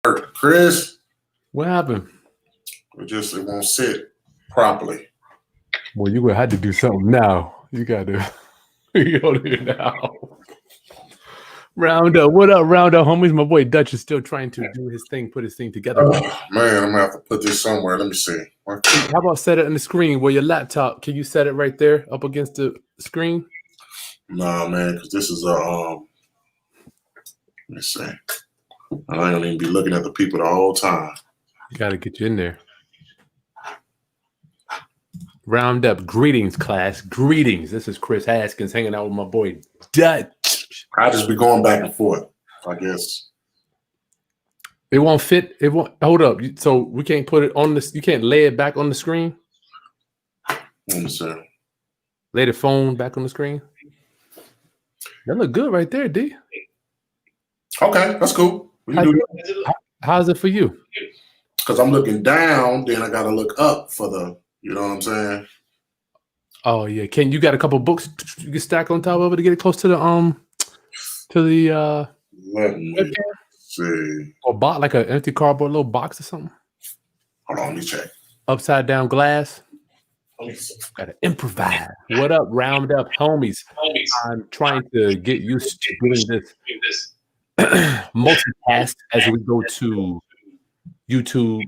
Chris, What happened? it won't sit properly. Well, you would have to do something now. You got to you go here now. Round up. What up, round up, homies? My boy Dutch is still trying to do his thing, put his thing together. Oh, man, I'm gonna have to put this somewhere. Let me see. How about set it on the screen where your laptop? Can you set it right there up against the screen? Nah, man, because this is a let me see. I ain't gonna even be looking at the people the whole time. Got to get you in there. Round up. Greetings, class. Greetings. This is Chris Haskins hanging out with my boy Dutch. I just be going back and forth, I guess. It won't fit. It won't. Hold up. So we can't put it on this. You can't lay it back on the screen. Let me see. Lay the phone back on the screen. That look good right there, D. Okay, that's cool. How's it for you? Because I'm looking down, then I gotta look up for the. You know what I'm saying? Oh yeah. Can you got a couple books you can stack on top of it to get it close to the Let me see. or bought like an empty cardboard little box or something? Hold on, let me check. Upside down glass. Let me see. Gotta improvise. What up, round up homies? I'm trying to get used to doing this multitask as we go to YouTube,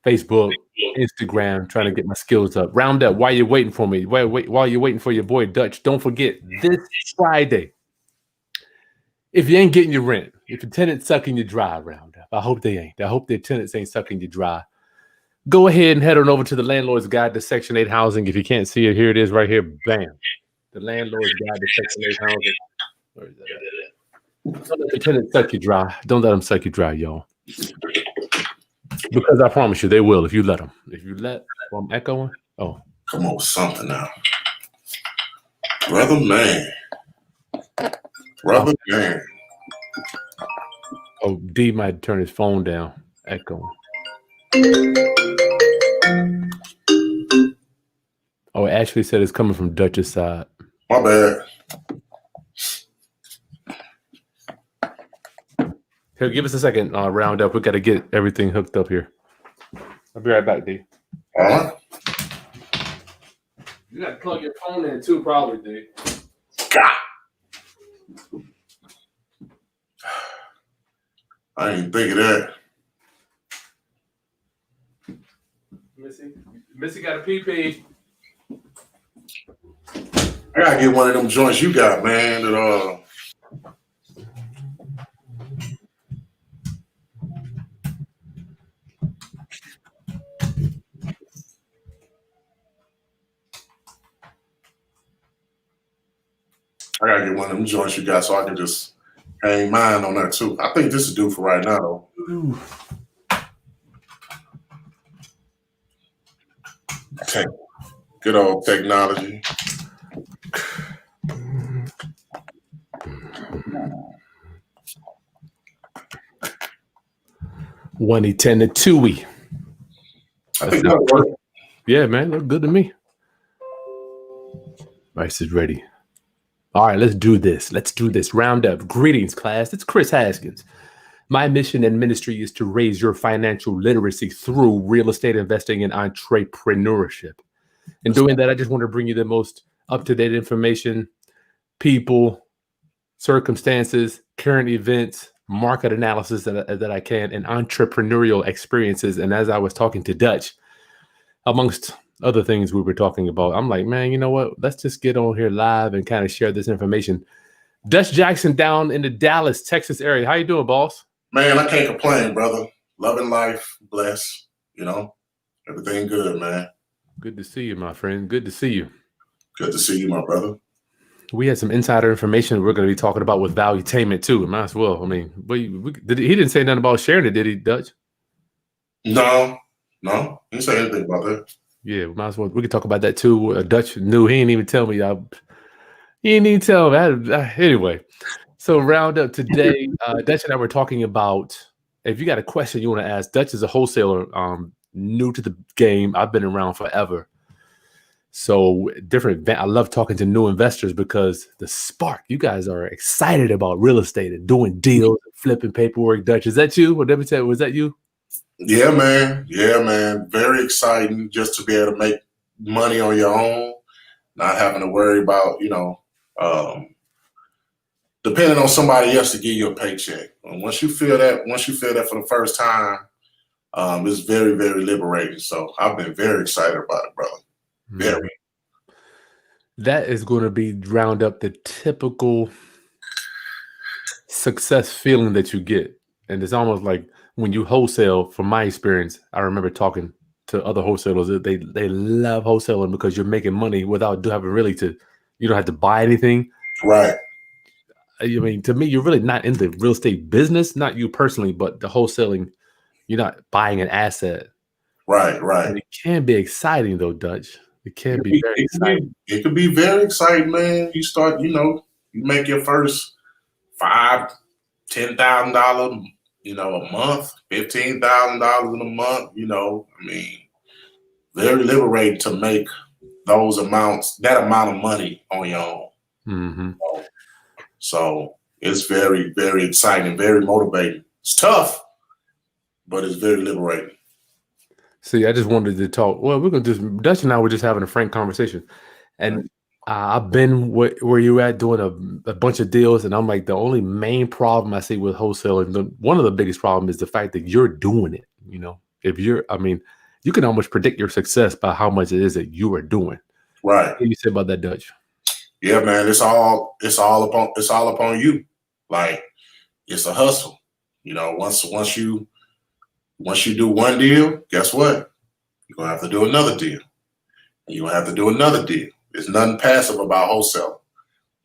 Facebook, Instagram, trying to get my skills up. Round up. While you're waiting for me, while you're waiting for your boy Dutch, don't forget this Friday. If you ain't getting your rent, if your tenant's sucking you dry, round up. I hope they ain't. I hope their tenants ain't sucking you dry. Go ahead and head on over to the Landlord's Guide to Section 8 Housing. If you can't see it, here it is right here. Bam. The Landlord's Guide to Section 8 Housing. Where is that at? Don't let the tenants suck you dry. Don't let them suck you dry, y'all. Because I promise you, they will if you let them. If you let, I'm echoing. Oh, come on, something now, brother man. Oh, D might turn his phone down. Echoing. Oh, Ashley said it's coming from Dutch's side. My bad. Here, give us a second. Round up. We got to get everything hooked up here. I'll be right back, D. All right. You got to plug your phone in too, probably, D. God. I didn't think of that. Missy got a PP. I gotta get one of them joints you got, man. That I gotta get one of them joints you got so I can just hang mine on that too. I think this is due for right now, though. Ooh. Okay. Good old technology. One 10 to 2. I think that'll work. Yeah, man, look good to me. Rice is ready. All right, let's do this. Round up. Greetings, class. It's Chris Haskins. My mission and ministry is to raise your financial literacy through real estate investing and entrepreneurship. In doing that, I just want to bring you the most up-to-date information, people, circumstances, current events, market analysis that I can, and entrepreneurial experiences. And as I was talking to Dutch, amongst other things we were talking about, I'm like, man, you know what? Let's just get on here live and kind of share this information. Dutch Jackson down in the Dallas, Texas area. How you doing, boss? Man, I can't complain, brother. Loving life, blessed, everything good, man. Good to see you, my friend. Good to see you. Good to see you, my brother. We had some insider information we're going to be talking about with Valuetainment too. Might as well. I mean, he didn't say nothing about sharing it, did he, Dutch? No, he didn't say anything about that. Yeah, we might as well. We could talk about that too. Dutch knew. He didn't even tell me. He didn't even tell me. Anyway, so round up today, Dutch and I were talking about, if you got a question you want to ask, Dutch is a wholesaler, new to the game. I've been around forever. So I love talking to new investors because the spark, you guys are excited about real estate and doing deals, and flipping paperwork. Dutch, is that you? Whatever said, was that you? Yeah, man. Yeah, man. Very exciting just to be able to make money on your own, not having to worry about, um, depending on somebody else to give you a paycheck. And once you feel that for the first time, it's very, very liberating. So I've been very excited about it, brother. Very. That is going to be round up the typical success feeling that you get. And it's almost like when you wholesale, from my experience, I remember talking to other wholesalers that they love wholesaling because you're making money without having really to, you don't have to buy anything. Right. I mean, to me, you're really not in the real estate business, not you personally, but the wholesaling, you're not buying an asset. Right, And right. it can be exciting though, Dutch. It can be very exciting. It could be very exciting, man. You start, you make your first $5,000, $10,000, a month, $15,000 in a month. I mean, very liberating to make that amount of money on your own. Mm-hmm. So it's very, very exciting, very motivating. It's tough, but it's very liberating. See, I just wanted to talk. Well, Dutch and I were just having a frank conversation, and I've been where you're at doing a bunch of deals, and I'm like, the only main problem I see with wholesaling, one of the biggest problems is the fact that you're doing it. You can almost predict your success by how much it is that you are doing. Right. What do you say about that, Dutch? Yeah, man, it's all upon you. Like, it's a hustle. Once you do one deal, guess what? You're gonna have to do another deal. And you're gonna have to do another deal. There's nothing passive about wholesale.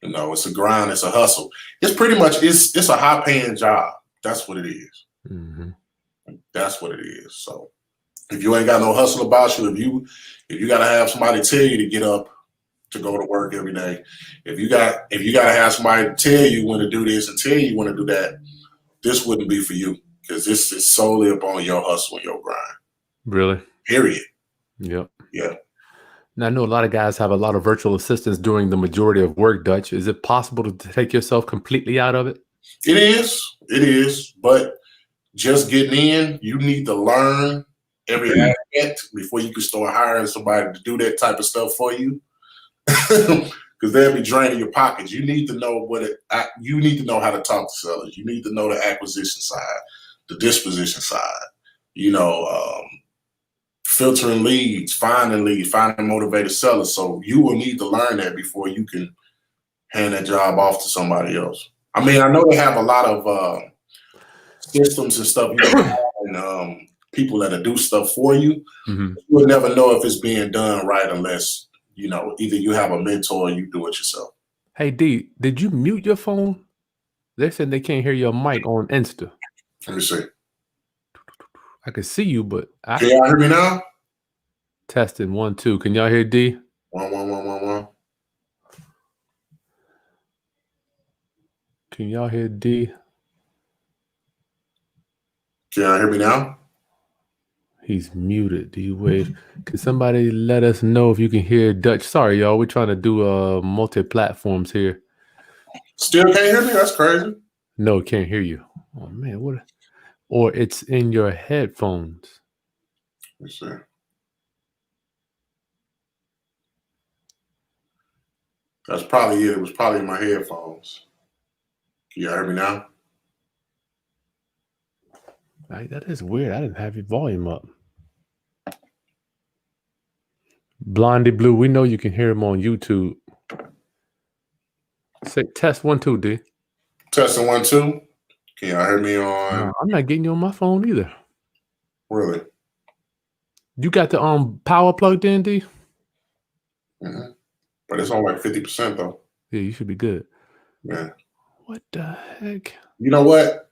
It's a grind, it's a hustle. It's pretty much it's a high paying job. That's what it is. Mm-hmm. That's what it is. So if you ain't got no hustle about you, if you gotta have somebody tell you to get up to go to work every day, if you gotta have somebody tell you when to do this and tell you when to do that, this wouldn't be for you, because this is solely upon your hustle and your grind. Really? Period. Yep. Yeah. Now, I know a lot of guys have a lot of virtual assistants doing the majority of work, Dutch. Is it possible to take yourself completely out of it? It is. But just getting in, you need to learn every aspect before you can start hiring somebody to do that type of stuff for you. Because they'll be draining your pockets. You need to know you need to know how to talk to sellers. You need to know the acquisition side, the disposition side, filtering leads, finding motivated sellers. So you will need to learn that before you can hand that job off to somebody else. I mean, I know they have a lot of systems and stuff, and people that'll do stuff for you. Mm-hmm. You will never know if it's being done right unless, either you have a mentor or you do it yourself. Hey, D, did you mute your phone? They said they can't hear your mic on Insta. Let me see. I can see you, but Can y'all hear me now? Testing 1, 2. Can y'all hear D? 1, 1, 1, 1, 1. Can y'all hear D? Can y'all hear me now? He's muted. D Wave. Can somebody let us know if you can hear Dutch? Sorry, y'all. We're trying to do multi-platforms here. Still can't hear me? That's crazy. No, can't hear you. Oh man, what? Or it's in your headphones. Let me see. That's probably it. It was probably in my headphones. Can you hear me now? That is weird. I didn't have your volume up. Blondie Blue, we know you can hear him on YouTube. Say test 1, 2, D. Testing 1, 2. Can y'all hear me on? No, I'm not getting you on my phone either. Really? You got the power plugged in, D? Mm-hmm. But it's on like 50% though. Yeah, you should be good. Yeah. What the heck? You know what?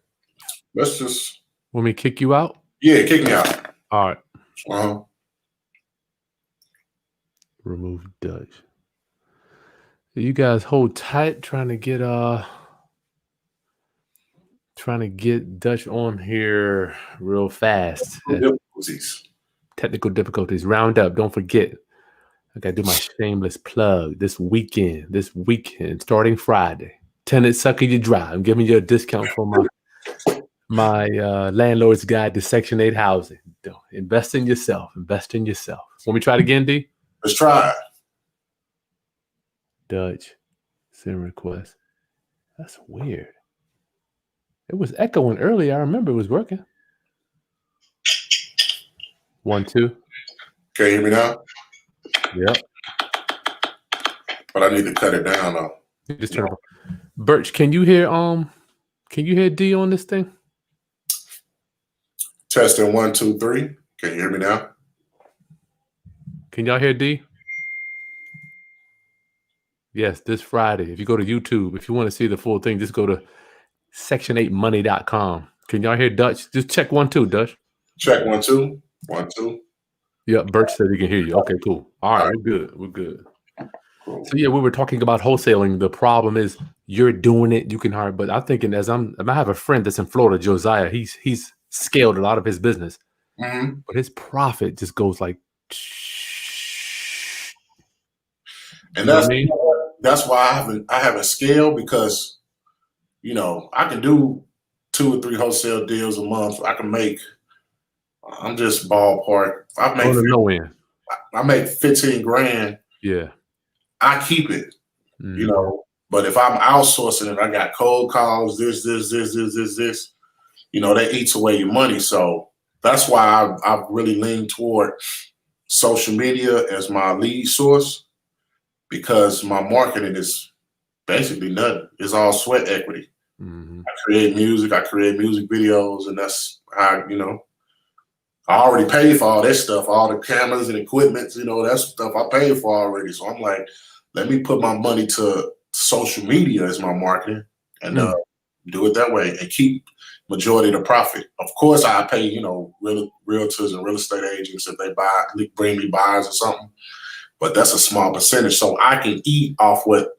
Let's just. Want me to kick you out? Yeah, kick me out. All right. Uh-huh. Remove Dutch. You guys hold tight, trying to get Dutch on here real fast. Difficulties. Technical difficulties. Round up. Don't forget. I gotta do my shameless plug this weekend. This weekend, starting Friday. Tenant sucking you dry. I'm giving you a discount for my landlord's guide to Section 8 housing. Invest in yourself. Invest in yourself. Want me to try it again, D? Let's try it. Dutch. Send request. That's weird. It was echoing earlier. I remember it was working. 1, 2. Can you hear me now? Yep. But I need to cut it down though. You just turn it on. Birch, can you hear D on this thing? Testing 1, 2, 3. Can you hear me now? Can y'all hear D? Yes, this Friday. If you go to YouTube, if you want to see the full thing, just go to section8money.com. Can y'all hear Dutch? Just check 1, 2, Dutch. Check 1, 2. 1, 2. Yeah, Birch said he can hear you. Okay, cool. All right, we're good. We're good. Cool. So yeah, we were talking about wholesaling. The problem is you're doing it. You can hire, but I'm thinking I have a friend that's in Florida, Josiah. He's scaled a lot of his business, but his profit just goes like. And that's why I haven't scaled, because I can do 2 or 3 wholesale deals a month. I can make. I'm just ballpark. I make 15 grand. Yeah. I keep it, but if I'm outsourcing it, I got cold calls, this, that eats away your money. So that's why I've really leaned toward social media as my lead source, because my marketing is basically nothing. It's all sweat equity. I create music videos, and that's how, I already paid for all that stuff, all the cameras and equipment, that's stuff I paid for already. So I'm like, let me put my money to social media as my marketing and do it that way and keep majority of the profit. Of course, I pay, realtors and real estate agents if they bring me buyers or something, but that's a small percentage. So I can eat off what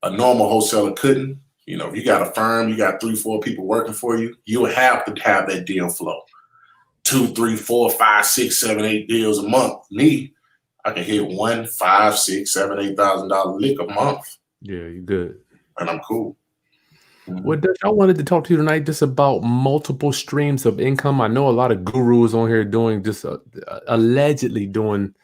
a normal wholesaler couldn't. If you got a firm, you got 3, 4 people working for you, you have to have that deal flow. 2, 3, 4, 5, 6, 7, 8 deals a month. Me, I can hit $1, $5, $6, $7, $8,000 lick a month. Yeah, you're good. And I'm cool. Well, Dutch, I wanted to talk to you tonight just about multiple streams of income. I know a lot of gurus on here doing just allegedly doing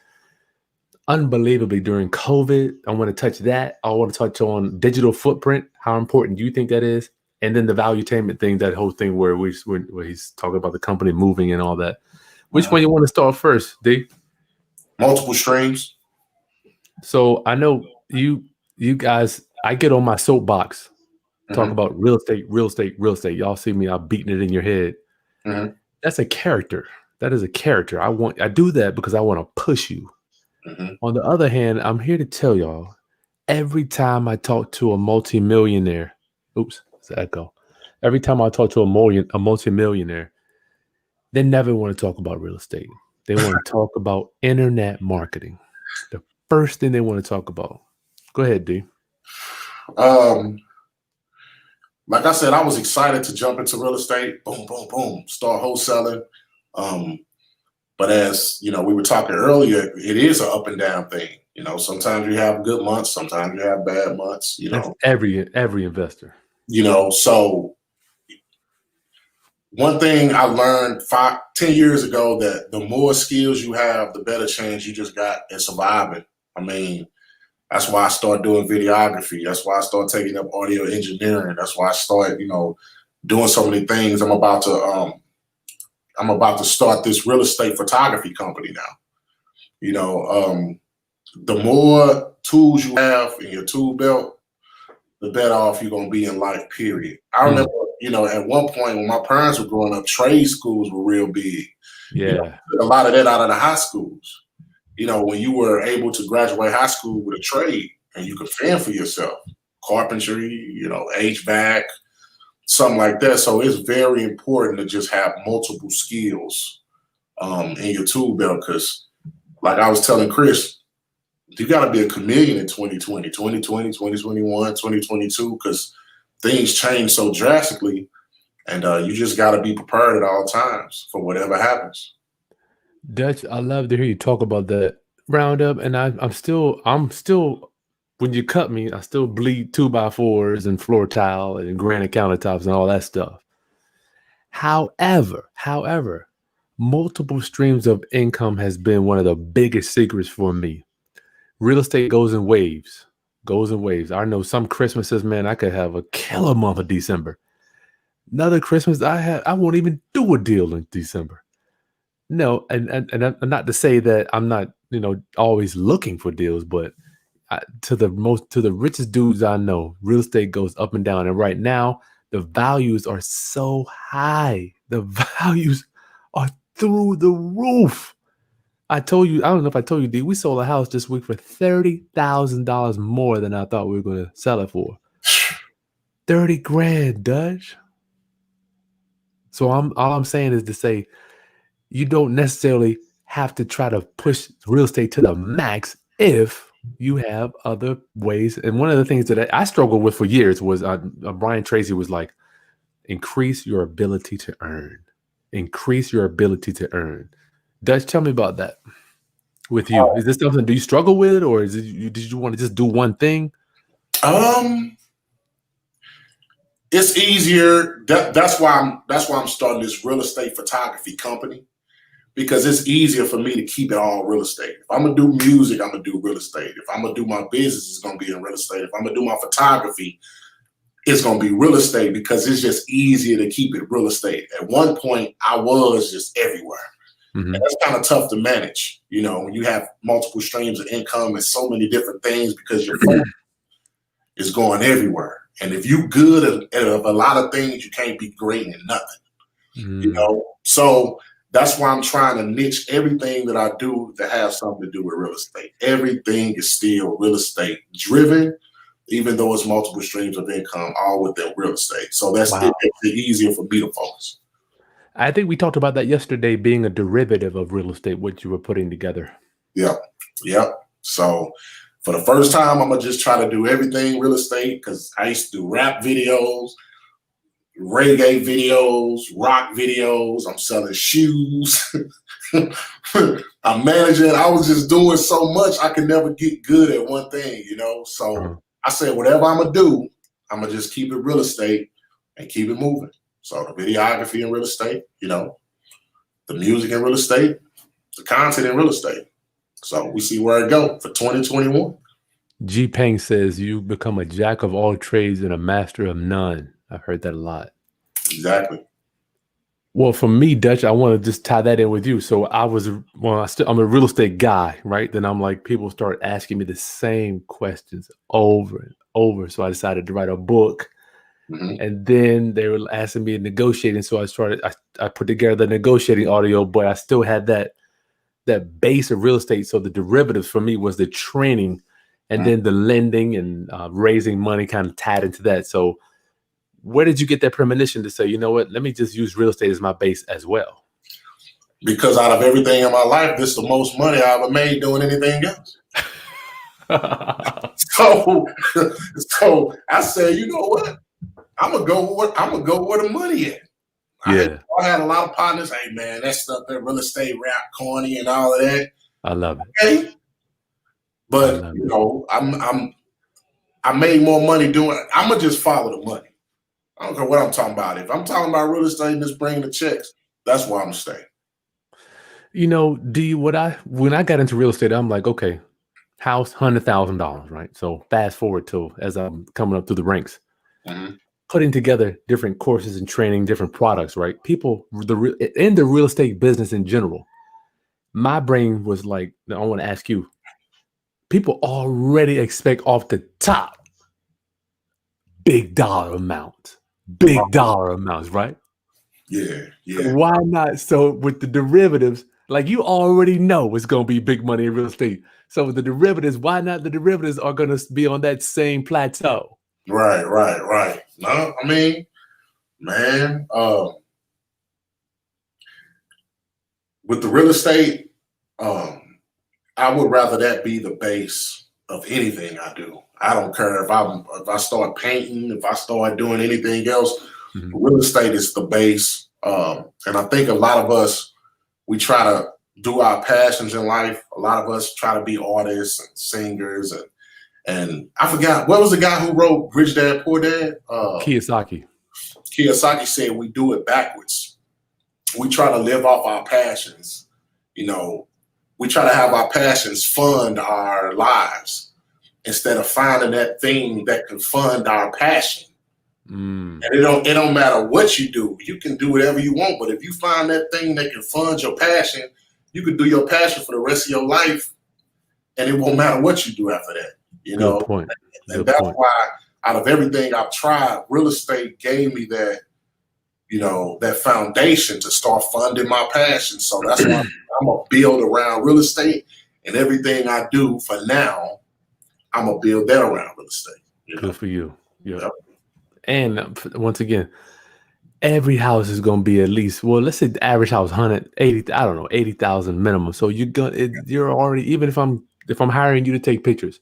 unbelievably during COVID. I want to touch that. I want to touch on digital footprint. How important do you think that is? And then the valuetainment thing, that whole thing where he's talking about the company moving and all that. Which one you want to start first, D? Multiple streams. So I know you guys, I get on my soapbox, talk about real estate. Y'all see me, I'm beating it in your head. That's a character. That is a character. I do that because I want to push you. On the other hand, I'm here to tell y'all, every time I talk to a multimillionaire, it's an echo. Every time I talk to a multimillionaire, they never want to talk about real estate. They want to talk about internet marketing. The first thing they want to talk about. Go ahead, D. Like I said, I was excited to jump into real estate. Boom, boom, boom. Start wholesaling. But as we were talking earlier, it is an up and down thing. Sometimes you have good months, sometimes you have bad months. That's every investor. So one thing I learned 10 years ago, that the more skills you have, the better chance you just got at surviving. I mean, that's why I started doing videography. That's why I started taking up audio engineering. That's why I started, doing so many things. I'm about to start this real estate photography company now. The more tools you have in your tool belt, the better off you're going to be in life, period. I remember, at one point when my parents were growing up, trade schools were real big. Yeah. A lot of that out of the high schools. When you were able to graduate high school with a trade and you could fend for yourself, carpentry, HVAC, something like that. So it's very important to just have multiple skills in your tool belt, because like I was telling Chris, you got to be a chameleon in 2020, 2021, 2022, because things change so drastically, and you just got to be prepared at all times for whatever happens. Dutch, I love to hear you talk about that. round up, and I'm still when you cut me, I still bleed 2x4s and floor tile and granite countertops and all that stuff. However, multiple streams of income has been one of the biggest secrets for me. Real estate goes in waves. Goes in waves. I know some Christmases, man, I could have a killer month of December. Another Christmas, I won't even do a deal in December. No, and not to say that I'm not, always looking for deals, but to the richest dudes I know, real estate goes up and down. And right now, the values are so high. The values are through the roof. I told you, I don't know if I told you, D, we sold a house this week for $30,000 more than I thought we were going to sell it for. 30 grand, Dutch. So all I'm saying is to say, you don't necessarily have to try to push real estate to the max if you have other ways. And one of the things that I struggled with for years was Brian Tracy was like, increase your ability to earn. Increase your ability to earn. Dutch, tell me about that with you. Is this something do you struggle with, or did you want to just do one thing? It's easier. That's why I'm starting this real estate photography company, because it's easier for me to keep it all real estate. If I'm gonna do music, I'm gonna do real estate. If I'm gonna do my business, it's gonna be in real estate. If I'm gonna do my photography, it's gonna be real estate, because it's just easier to keep it real estate. At one point, I was just everywhere. Mm-hmm. And that's kind of tough to manage, when you have multiple streams of income and so many different things, because your phone is going everywhere. And if you good at a lot of things, you can't be great in nothing, So that's why I'm trying to niche everything that I do to have something to do with real estate. Everything is still real estate driven, even though it's multiple streams of income, all within real estate. So it makes it easier for me to focus. I think we talked about that yesterday, being a derivative of real estate, what you were putting together. Yep. So for the first time, I'm gonna just try to do everything real estate, because I used to do rap videos, reggae videos, rock videos. I'm selling shoes. I'm managing. I was just doing so much, I could never get good at one thing, So I said, whatever I'm gonna do, I'm gonna just keep it real estate and keep it moving. So the videography in real estate, the music in real estate, the content in real estate. So we see where it goes for 2021. G Peng says you become a jack of all trades and a master of none. I've heard that a lot. Exactly. Well, for me, Dutch, I want to just tie that in with you. So I'm a real estate guy, right? Then I'm like, people start asking me the same questions over and over. So I decided to write a book. Mm-hmm. And then they were asking me negotiating. So I put together the negotiating audio, but I still had that base of real estate. So the derivatives for me was the training, and then the lending and raising money kind of tied into that. So where did you get that premonition to say, you know what, let me just use real estate as my base as well? Because out of everything in my life, this is the most money I ever made doing anything else. So I said, you know what? I'm gonna go where the money is. Yeah. I had a lot of partners. Hey man, that stuff, that real estate rap, corny and all of that. I love it. Okay. But I made more money doing it. I'm gonna just follow the money. I don't care what I'm talking about. If I'm talking about real estate and just bringing the checks, that's where I'm gonna stay. D, when I got into real estate, I'm like, okay, house, $100,000, right? So fast forward to as I'm coming up through the ranks, putting together different courses and training, different products, right? People in the real estate business in general, my brain was like, I want to ask you, people already expect off the top big dollar amounts, right? Yeah. Why not? So with the derivatives, like you already know it's going to be big money in real estate. So with the derivatives, why not the derivatives are going to be on that same plateau? Right. No, I mean, man, with the real estate, I would rather that be the base of anything I do. I don't care if I start painting, if I start doing anything else. Real estate is the base. And I think a lot of us, we try to do our passions in life. A lot of us try to be artists and singers, and I forgot, what was the guy who wrote Rich Dad Poor Dad? Kiyosaki. Kiyosaki said we do it backwards. We try to live off our passions. You know, we try to have our passions fund our lives instead of finding that thing that can fund our passion. And it don't matter what you do. You can do whatever you want, but if you find that thing that can fund your passion, you can do your passion for the rest of your life, and it won't matter what you do after that. You know, Good point. And that's why, out of everything I've tried, real estate gave me that, you know, that foundation to start funding my passion. So that's why I'm gonna build around real estate, and everything I do for now, I'm gonna build that around real estate. Good for you. Yeah. Yep. And once again, every house is going to be at least, well, let's say the average house 180, I don't know, 80,000 minimum. So you're already, even if I'm hiring you to take pictures,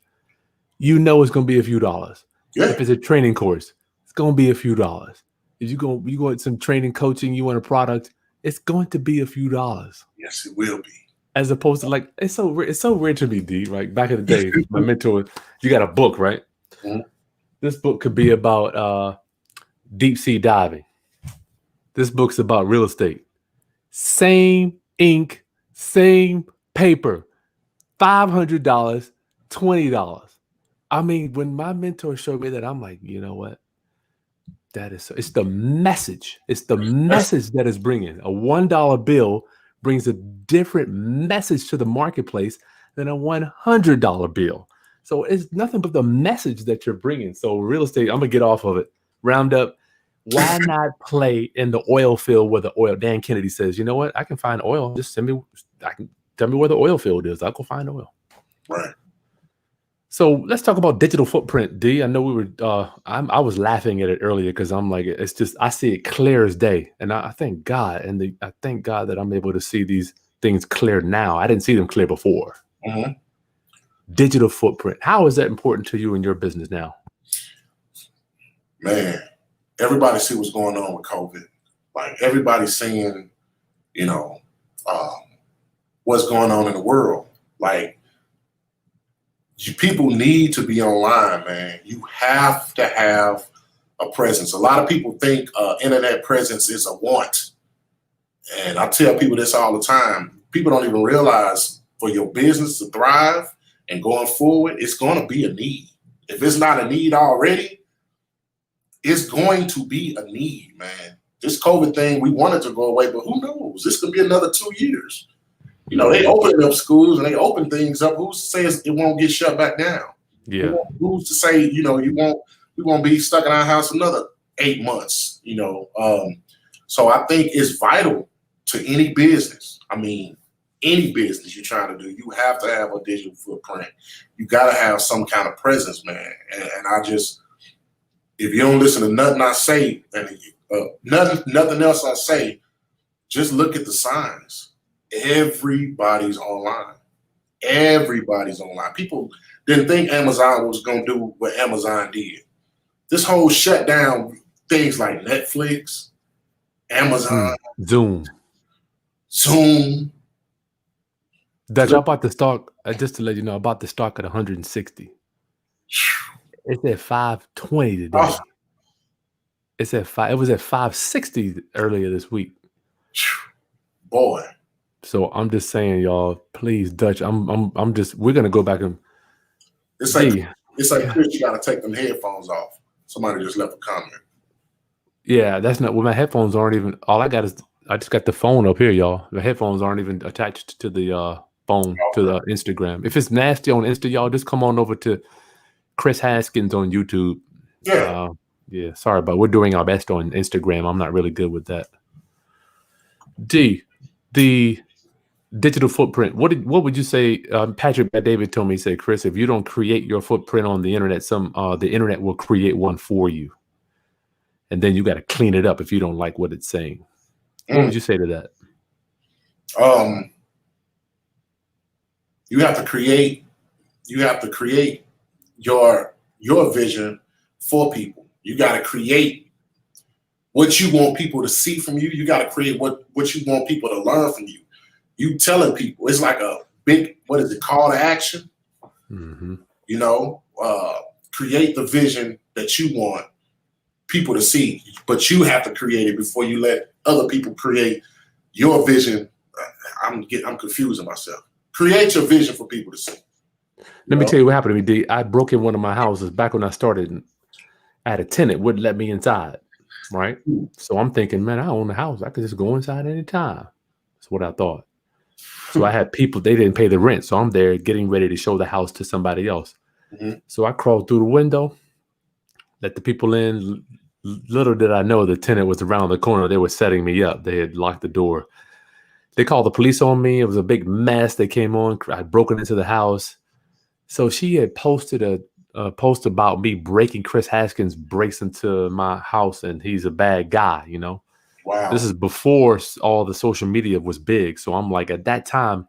you know it's going to be a few dollars. Yeah. If it's a training course, it's going to be a few dollars. If you want some training, coaching, you want a product, it's going to be a few dollars. Yes, it will be. As opposed to, like, it's so weird to me, D. Right, back in the day, my mentor, you got a book, right? Mm-hmm. This book could be about deep sea diving. This book's about real estate. Same ink, same paper, $500, $20. I mean, when my mentor showed me that, I'm like, you know what? It's the message. It's the message that is bringing. A $1 bill brings a different message to the marketplace than a $100 bill. So it's nothing but the message that you're bringing. So real estate, I'm going to get off of it. Round up. Why not play in the oil field where the oil? Dan Kennedy says, you know what? I can find oil. Just tell me where the oil field is. I'll go find oil. Right. So let's talk about digital footprint, D. I know we were, I was laughing at it earlier because I'm like, it's just, I see it clear as day. And I thank God. And I thank God that I'm able to see these things clear now. I didn't see them clear before. Mm-hmm. Digital footprint. How is that important to you in your business now? Man, everybody see what's going on with COVID. Like, everybody's seeing, you know, what's going on in the world. Like, people need to be online, man. You have to have a presence. A lot of people think internet presence is a want. And I tell people this all the time. People don't even realize for your business to thrive and going forward, it's going to be a need. If it's not a need already, it's going to be a need, man. This COVID thing, we want it to go away, but who knows? This could be another 2 years. You know, they open up schools and they open things up. Who's to say it won't get shut back down? Yeah. Who's to say, you know, we won't be stuck in our house another 8 months, you know? So I think it's vital to any business. I mean, any business you're trying to do, you have to have a digital footprint. You got to have some kind of presence, man. And I just, if you don't listen to nothing I say, and nothing else I say, just look at the signs. Everybody's online. Everybody's online. People didn't think Amazon was going to do what Amazon did. This whole shutdown, things like Netflix, Amazon, Zoom. Dutch, I'm about to start, just to let you know, about to start at 160. It's at 520 today. Oh. It's at it was at 560 earlier this week. Boy. So I'm just saying, y'all, please, Dutch, we're gonna go back and it's like Chris, you gotta take them headphones off. Somebody just left a comment. Yeah, that's not, well, my headphones aren't even, all I got is, I just got the phone up here, y'all. The headphones aren't even attached to the phone, to the Instagram. If it's nasty on Insta, y'all, just come on over to Chris Haskins on YouTube. Yeah. Yeah, sorry, but we're doing our best on Instagram. I'm not really good with that. D, the digital footprint. What would you say? Patrick David told me, he said, Chris, if you don't create your footprint on the internet, the internet will create one for you. And then you got to clean it up if you don't like what it's saying. What would you say to that? You have to create your vision for people. You got to create what you want people to see from you. You got to create what you want people to learn from you. you telling people. It's like a big, what is it, call to action? Mm-hmm. You know, create the vision that you want people to see, but you have to create it before you let other people create your vision. I'm confusing myself. Create your vision for people to see. Let me tell you what happened to me, D. I broke in one of my houses back when I started. I had a tenant wouldn't let me inside, right? So I'm thinking, man, I own the house. I could just go inside anytime. That's what I thought. So I had people, they didn't pay the rent. So I'm there getting ready to show the house to somebody else. Mm-hmm. So I crawled through the window, let the people in. Little did I know the tenant was around the corner. They were setting me up. They had locked the door. They called the police on me. It was a big mess. They came on. I'd broken into the house. So she had posted a post about me breaking Chris Haskins breaks into my house and he's a bad guy, you know. Wow. This is before all the social media was big. So I'm like, at that time,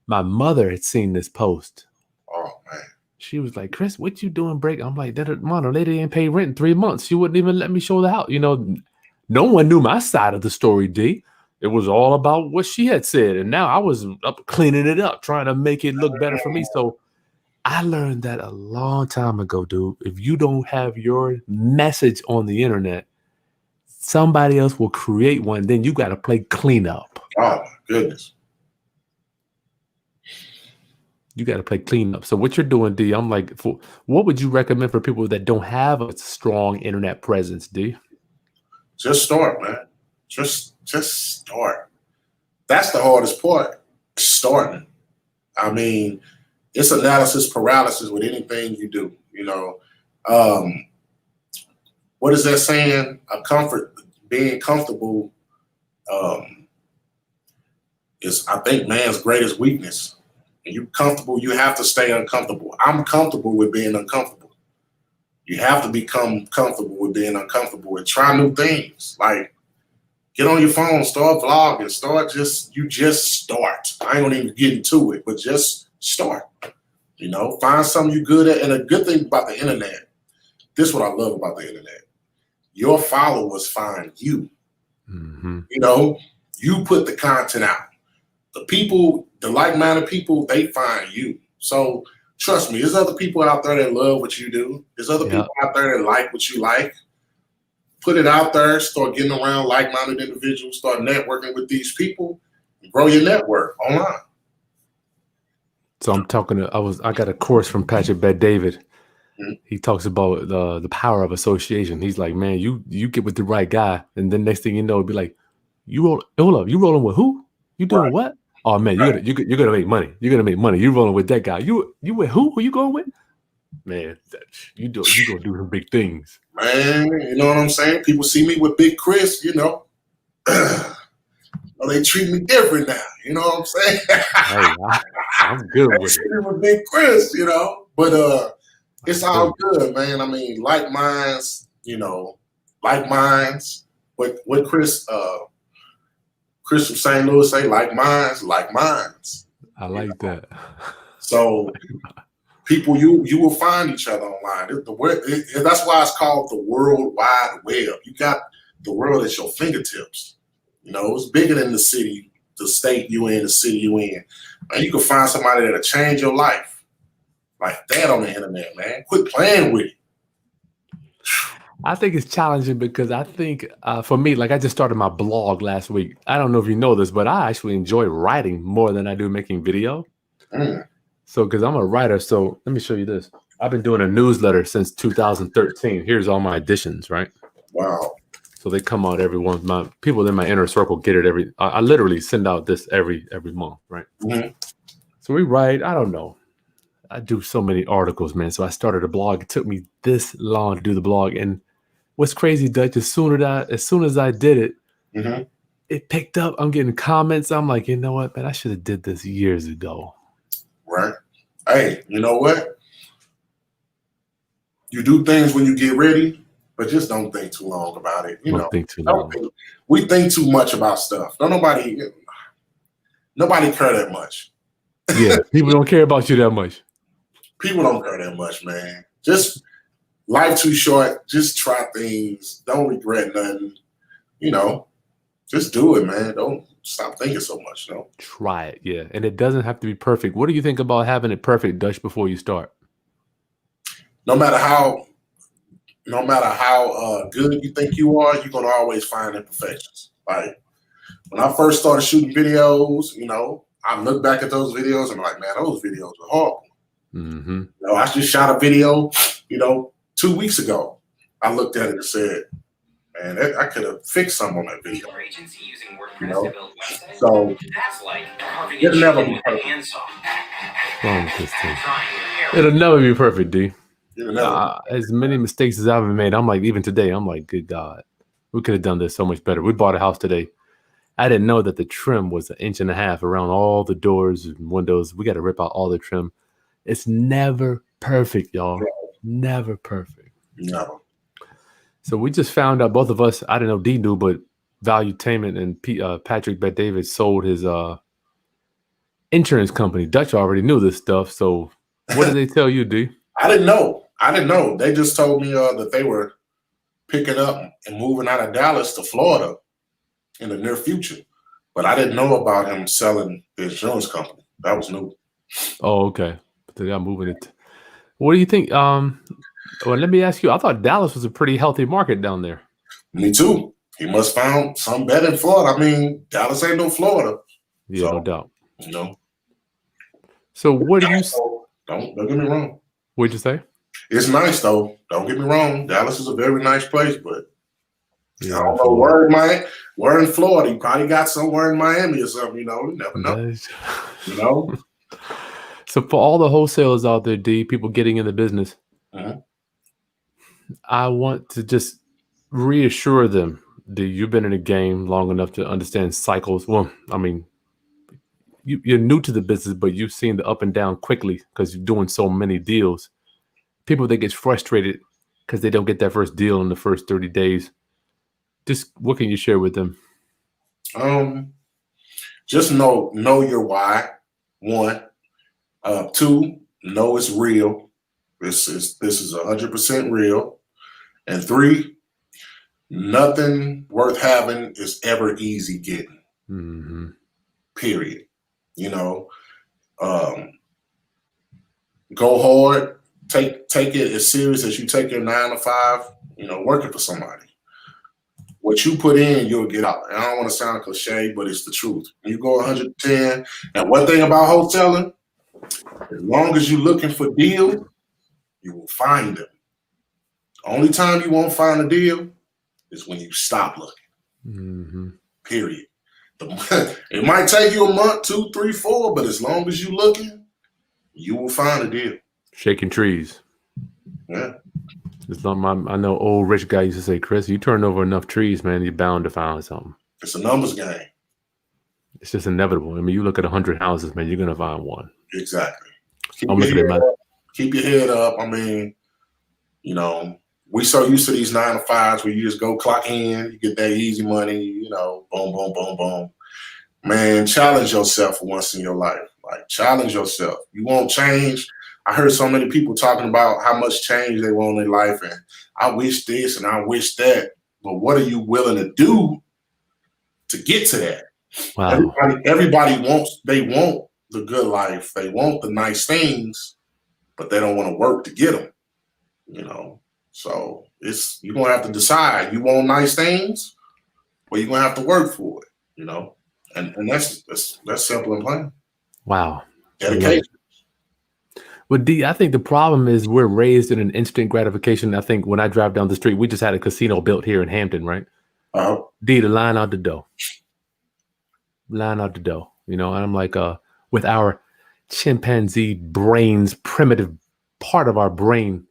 my mother had seen this post. Oh, man. She was like, Chris, what you doing break? I'm like, mom, lady didn't pay rent in 3 months. She wouldn't even let me show the house. You know, no one knew my side of the story, D. It was all about what she had said. And now I was up cleaning it up, trying to make it look better for me. So I learned that a long time ago, dude. If you don't have your message on the internet, somebody else will create one. Then you got to play cleanup. Oh, my goodness. You got to play cleanup. So what you're doing, D, I'm like, what would you recommend for people that don't have a strong internet presence, D? Just start, man. Just start. That's the hardest part, starting. I mean, it's analysis paralysis with anything you do, you know. What is that saying? Being comfortable is, I think, man's greatest weakness. When you're comfortable, you have to stay uncomfortable. I'm comfortable with being uncomfortable. You have to become comfortable with being uncomfortable and try new things. Like, get on your phone, start vlogging, just start. I ain't gonna even get into it, but just start. You know, find something you're good at. And a good thing about the internet, this is what I love about the internet. Your followers find you. Mm-hmm. You know, you put the content out. The people, the like-minded people, they find you. So trust me, there's other people out there that love what you do. There's other people out there that like what you like. Put it out there, start getting around like-minded individuals, start networking with these people, and grow your network online. So I'm talking I got a course from Patrick Bet-David. Mm-hmm. He talks about the power of association. He's like, man, you get with the right guy, and then next thing you know, it'd be like, hold up, you rolling with who? You doing what? Oh man, you're gonna make money. You're gonna make money. You rolling with that guy. You with who? Who you going with? Man, you gonna do some big things. Man, you know what I'm saying? People see me with Big Chris, you know. They treat me different now. You know what I'm saying? Hey, I'm good with it. With Big Chris, you know. But it's all good, man. I mean, like minds, you know, like minds. What Chris from St. Louis say, like minds, like minds. I like that. So people, you will find each other online. That's why it's called the World Wide Web. You got the world at your fingertips. You know, it's bigger than the city, the state you in, the city you in. And you can find somebody that'll change your life like that on the internet, man. Quit playing with it. I think it's challenging because I think for me, like I just started my blog last week. I don't know if you know this, but I actually enjoy writing more than I do making video. So, because I'm a writer, so let me show you this. I've been doing a newsletter since 2013. Here's all my editions, right? Wow. So they come out every month. My people in my inner circle get it I literally send out this every month, right? Mm-hmm. So we write, I don't know. I do so many articles, man. So I started a blog. It took me this long to do the blog. And what's crazy, Dutch, as soon as I did it, mm-hmm. It picked up. I'm getting comments. I'm like, you know what, man, I should have did this years ago. Right. Hey, you know what? You do things when you get ready, but just don't think too long about it. You know, think too long. We think too much about stuff. Nobody care that much. Yeah, people don't care about you that much. People don't care that much, man. Just life too short. Just try things. Don't regret nothing. You know, just do it, man. stop thinking so much, you know? Try it, yeah. And it doesn't have to be perfect. What do you think about having it perfect, Dutch, before you start? No matter how good you think you are, you're gonna always find imperfections. Like when I first started shooting videos, you know, I look back at those videos and I'm like, man, those videos are horrible. Mm-hmm. You know, I just shot a video, you know, 2 weeks ago. I looked at it and said, man, I could have fixed some on that video. You know, so it'll never be perfect. Wrong with this thing. It'll never be perfect, D. It'll never be. As many mistakes as I've made, I'm like, even today, I'm like, good God, we could have done this so much better. We bought a house today. I didn't know that the trim was 1.5 inches around all the doors and windows. We got to rip out all the trim. It's never perfect, y'all. Never perfect. Never. So we just found out, both of us, I didn't know D knew, but Valuetainment and Patrick Bet David sold his insurance company. Dutch already knew this stuff. So what did they tell you, D? I didn't know. They just told me that they were picking up and moving out of Dallas to Florida in the near future. But I didn't know about him selling the insurance company. That was new. Oh, okay. But they got moving it. What do you think? Well, let me ask you. I thought Dallas was a pretty healthy market down there. Me too. He must found some better in Florida. I mean, Dallas ain't no Florida. Yeah, so, no doubt. You know. So what do you? Don't get me wrong. What'd you say? It's nice though. Don't get me wrong. Dallas is a very nice place, but yeah, I don't know where in Florida. You probably got somewhere in Miami or something. You know, you never know. You know. So for all the wholesalers out there, D, people getting in the business, I want to just reassure them that you've been in the game long enough to understand cycles. Well, I mean, you're new to the business, but you've seen the up and down quickly because you're doing so many deals. People that get frustrated because they don't get that first deal in the first 30 days. Just what can you share with them? Just know your why. 1, 2, know it's real. This is 100% real. And 3, nothing worth having is ever easy getting. Mm-hmm. Period. You know, go hard. Take it as serious as you take your 9 to 5. You know, working for somebody. What you put in, you'll get out. And I don't want to sound cliche, but it's the truth. When you go 110, and one thing about wholesaling, as long as you're looking for deals, you will find them. Only time you won't find a deal is when you stop looking. Mm-hmm. Period. It might take you a month, 2, 3, 4, but as long as you're looking, you will find a deal. Shaking trees. Yeah. I know old rich guy used to say, Chris, you turn over enough trees, man, you're bound to find something. It's a numbers game. It's just inevitable. I mean, you look at 100 houses, man, you're going to find one. Exactly. Keep your head up. I mean, you know, we so used to these 9 to 5s where you just go clock in, you get that easy money, you know, boom, boom, boom, boom. Man, challenge yourself for once in your life. Like, challenge yourself. You won't change. I heard so many people talking about how much change they want in their life, and I wish this and I wish that. But what are you willing to do to get to that? Wow. Everybody wants the good life. They want the nice things, but they don't want to work to get them. You know, so you're gonna have to decide. You want nice things, or you're gonna have to work for it. You know, and that's simple and plain. Wow. Dedication. But D, I think the problem is we're raised in an instant gratification. I think when I drive down the street, we just had a casino built here in Hampton, right? D, the line out the door. Line out the door. You know, and I'm like, with our chimpanzee brains, primitive part of our brain,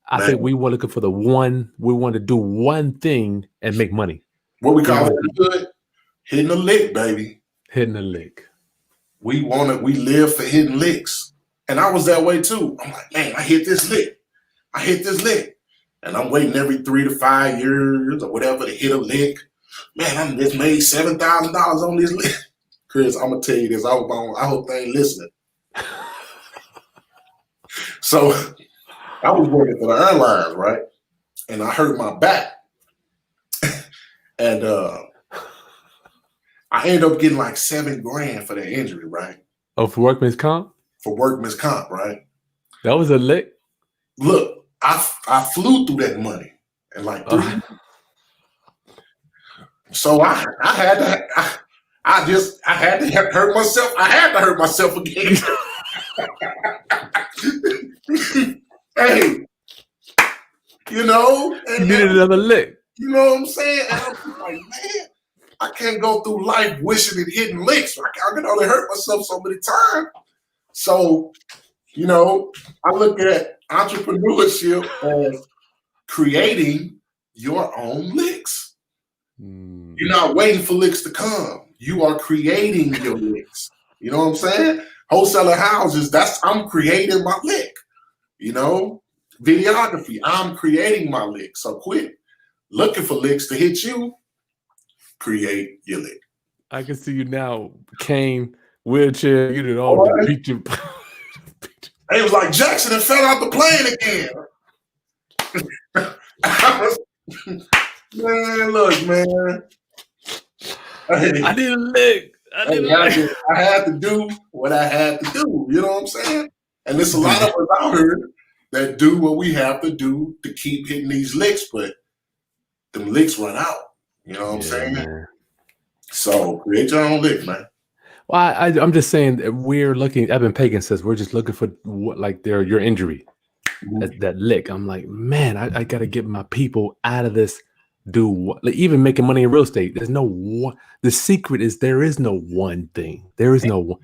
I think we were looking for we want to do one thing and make money. What we call it, hitting a lick, baby. Hitting a lick. We live for hitting licks. And I was that way too. I'm like, man, I hit this lick. And I'm waiting every 3 to 5 years or whatever to hit a lick. Man, I just made $7,000 on this lick. Chris, I'm gonna tell you this. I hope they ain't listening. So I was working for the airlines, right? And I hurt my back. And I ended up getting like $7 grand for that injury, right? Oh, for workman's comp? For workman's comp, right? That was a lick. Look, I flew through that money in like 3 years. So I had to I had to hurt myself. I had to hurt myself again. Hey, you know, you needed another lick. You know what I'm saying? And I'm like, man, I can't go through life wishing and hitting licks. I can only hurt myself so many times. So, you know, I look at entrepreneurship as creating your own licks. You're not waiting for licks to come. You are creating your licks. You know what I'm saying? Wholesaler houses, I'm creating my lick. You know, videography, I'm creating my lick. So quit looking for licks to hit you. Create your lick. I can see you now, cane, wheelchair, you did all the beat you. It was like Jackson and fell out the plane again. Man, look, man. I need a lick. I had to do what I had to do. You know what I'm saying? And there's a lot of us out here that do what we have to do to keep hitting these licks, but them licks run out. You know what I'm saying? Man. So create your own lick, man. Well, I'm just saying that we're looking. Evan Pagan says we're just looking for your injury, that lick. I'm like, man, I got to get my people out of this. Even making money in real estate. There's no one. The secret is there is no one thing. There is no one.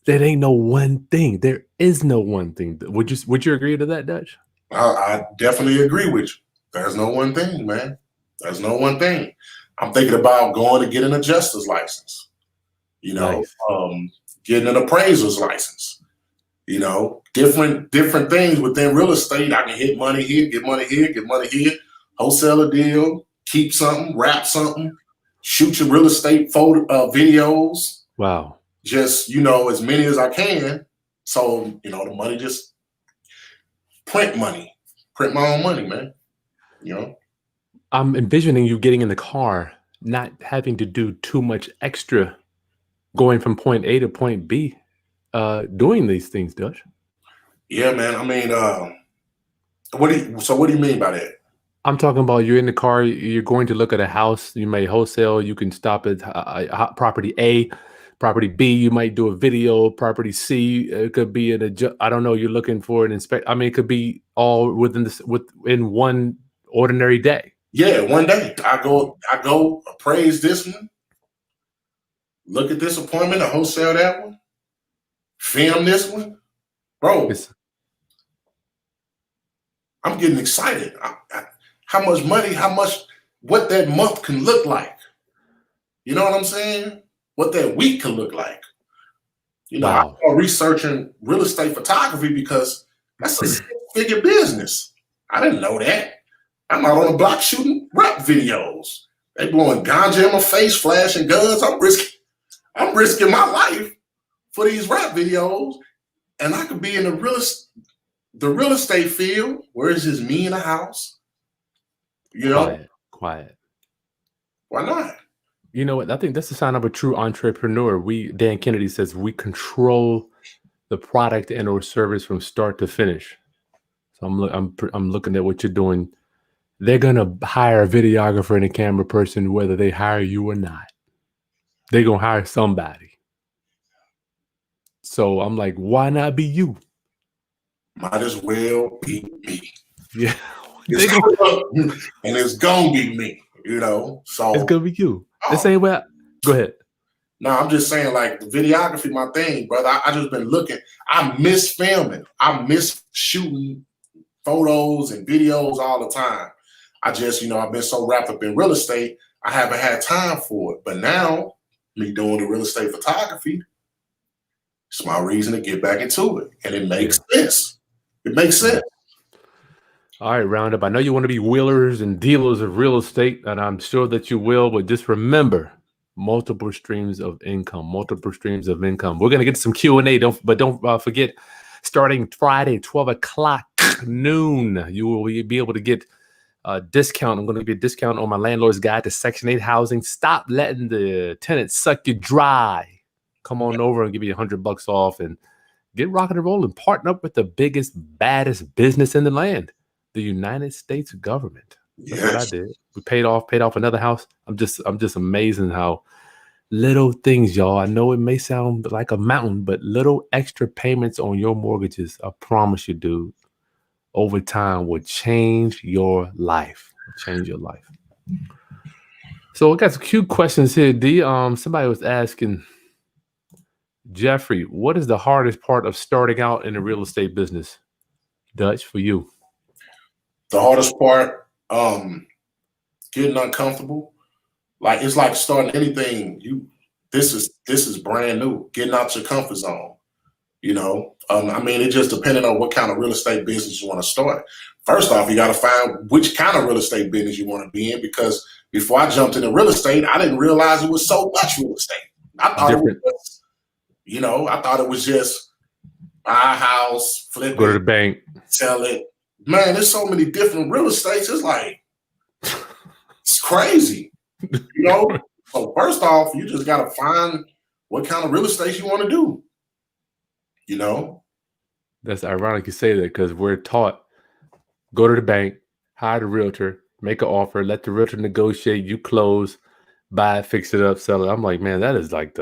There ain't no one thing. There is no one thing. Would you agree to that, Dutch? I definitely agree with you. There's no one thing, man. There's no one thing. I'm thinking about going to get an adjuster's license. You know, nice. Getting an appraiser's license. You know, different things within real estate. I can hit money here, get money here, get money here. Wholesaler deal, keep something, wrap something, shoot your real estate photo videos. Wow. Just, you know, as many as I can. So, you know, the money just print my own money, man. You know? I'm envisioning you getting in the car, not having to do too much extra going from point A to point B, doing these things, Dutch. Yeah, man. I mean, what do you mean by that? I'm talking about you're in the car, you're going to look at a house, you may wholesale, you can stop at property A, property B, you might do a video, property C, it could be I don't know, you're looking for an inspect. I mean, it could be all within one ordinary day. Yeah, one day. I go appraise this one, look at this appointment, I wholesale that one, film this one. Bro, I'm getting excited. How much money, what that month can look like. You know what I'm saying? What that week can look like. You know, wow. I'm researching real estate photography because that's a six-figure business. I didn't know that. I'm out on the block shooting rap videos. They blowing ganja in my face, flashing guns. I'm risking my life for these rap videos. And I could be in the real estate field where it's just me in a house. You know, quiet. Why not? You know what? I think that's the sign of a true entrepreneur. Dan Kennedy says we control the product and or service from start to finish. So I'm looking at what you're doing. They're gonna hire a videographer and a camera person, whether they hire you or not. They're gonna hire somebody. So I'm like, why not be you? Might as well be me. Yeah. And it's gonna be me, you know. So it's gonna be you. The same way. Go ahead. No, I'm just saying, like, the videography, my thing, brother. I just been looking. I miss filming. I miss shooting photos and videos all the time. I just, you know, I've been so wrapped up in real estate, I haven't had time for it. But now, me doing the real estate photography, it's my reason to get back into it, and it makes sense. It makes sense. All right, Roundup. I know you want to be wheelers and dealers of real estate, and I'm sure that you will, but just remember, multiple streams of income. We're going to get some Q&A, don't forget, starting Friday, 12 o'clock noon, you will be able to get discount. I'm going to give you a discount on my landlord's guide to Section 8 housing. Stop letting the tenants suck you dry. Come on over and give you $100 off and get rocking and rolling. Partner up with the biggest, baddest business in the land, the United States government. That's what I did. We paid off another house. I'm just amazing how little things, y'all. I know it may sound like a mountain, but little extra payments on your mortgages, I promise you, dude, over time will change your life. Change your life. So I got some cute questions here, D. Somebody was asking, Jeffrey, what is the hardest part of starting out in the real estate business? Dutch, for you. The hardest part, getting uncomfortable. Like it's like starting anything. This is brand new. Getting out your comfort zone. You know, I mean, it just depending on what kind of real estate business you want to start. First off, you got to find which kind of real estate business you want to be in, because before I jumped into real estate, I didn't realize it was so much real estate. I thought I thought it was just buy a house, flip Go it, to the bank, sell it. Man, there's so many different real estates. It's like, it's crazy. You know? So first off, you just got to find what kind of real estate you want to do. You know? That's ironic you say that, because we're taught, go to the bank, hire the realtor, make an offer, let the realtor negotiate, you close, buy it, fix it up, sell it. I'm like, man, that is like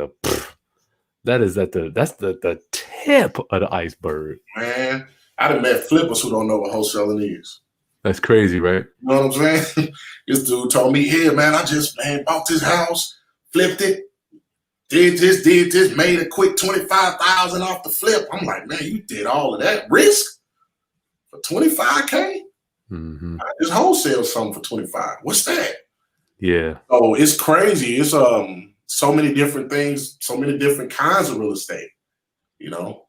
that's the tip of the iceberg. Man, I done met flippers who don't know what wholesaling is. That's crazy, right? You know what I'm saying? This dude told me, yeah, man, I just bought this house, flipped it, did this, made a quick $25,000 off the flip. I'm like, man, you did all of that risk for $25K? Mm-hmm. I just wholesale something for $25. What's that? Yeah. Oh, it's crazy. It's so many different things, so many different kinds of real estate, you know?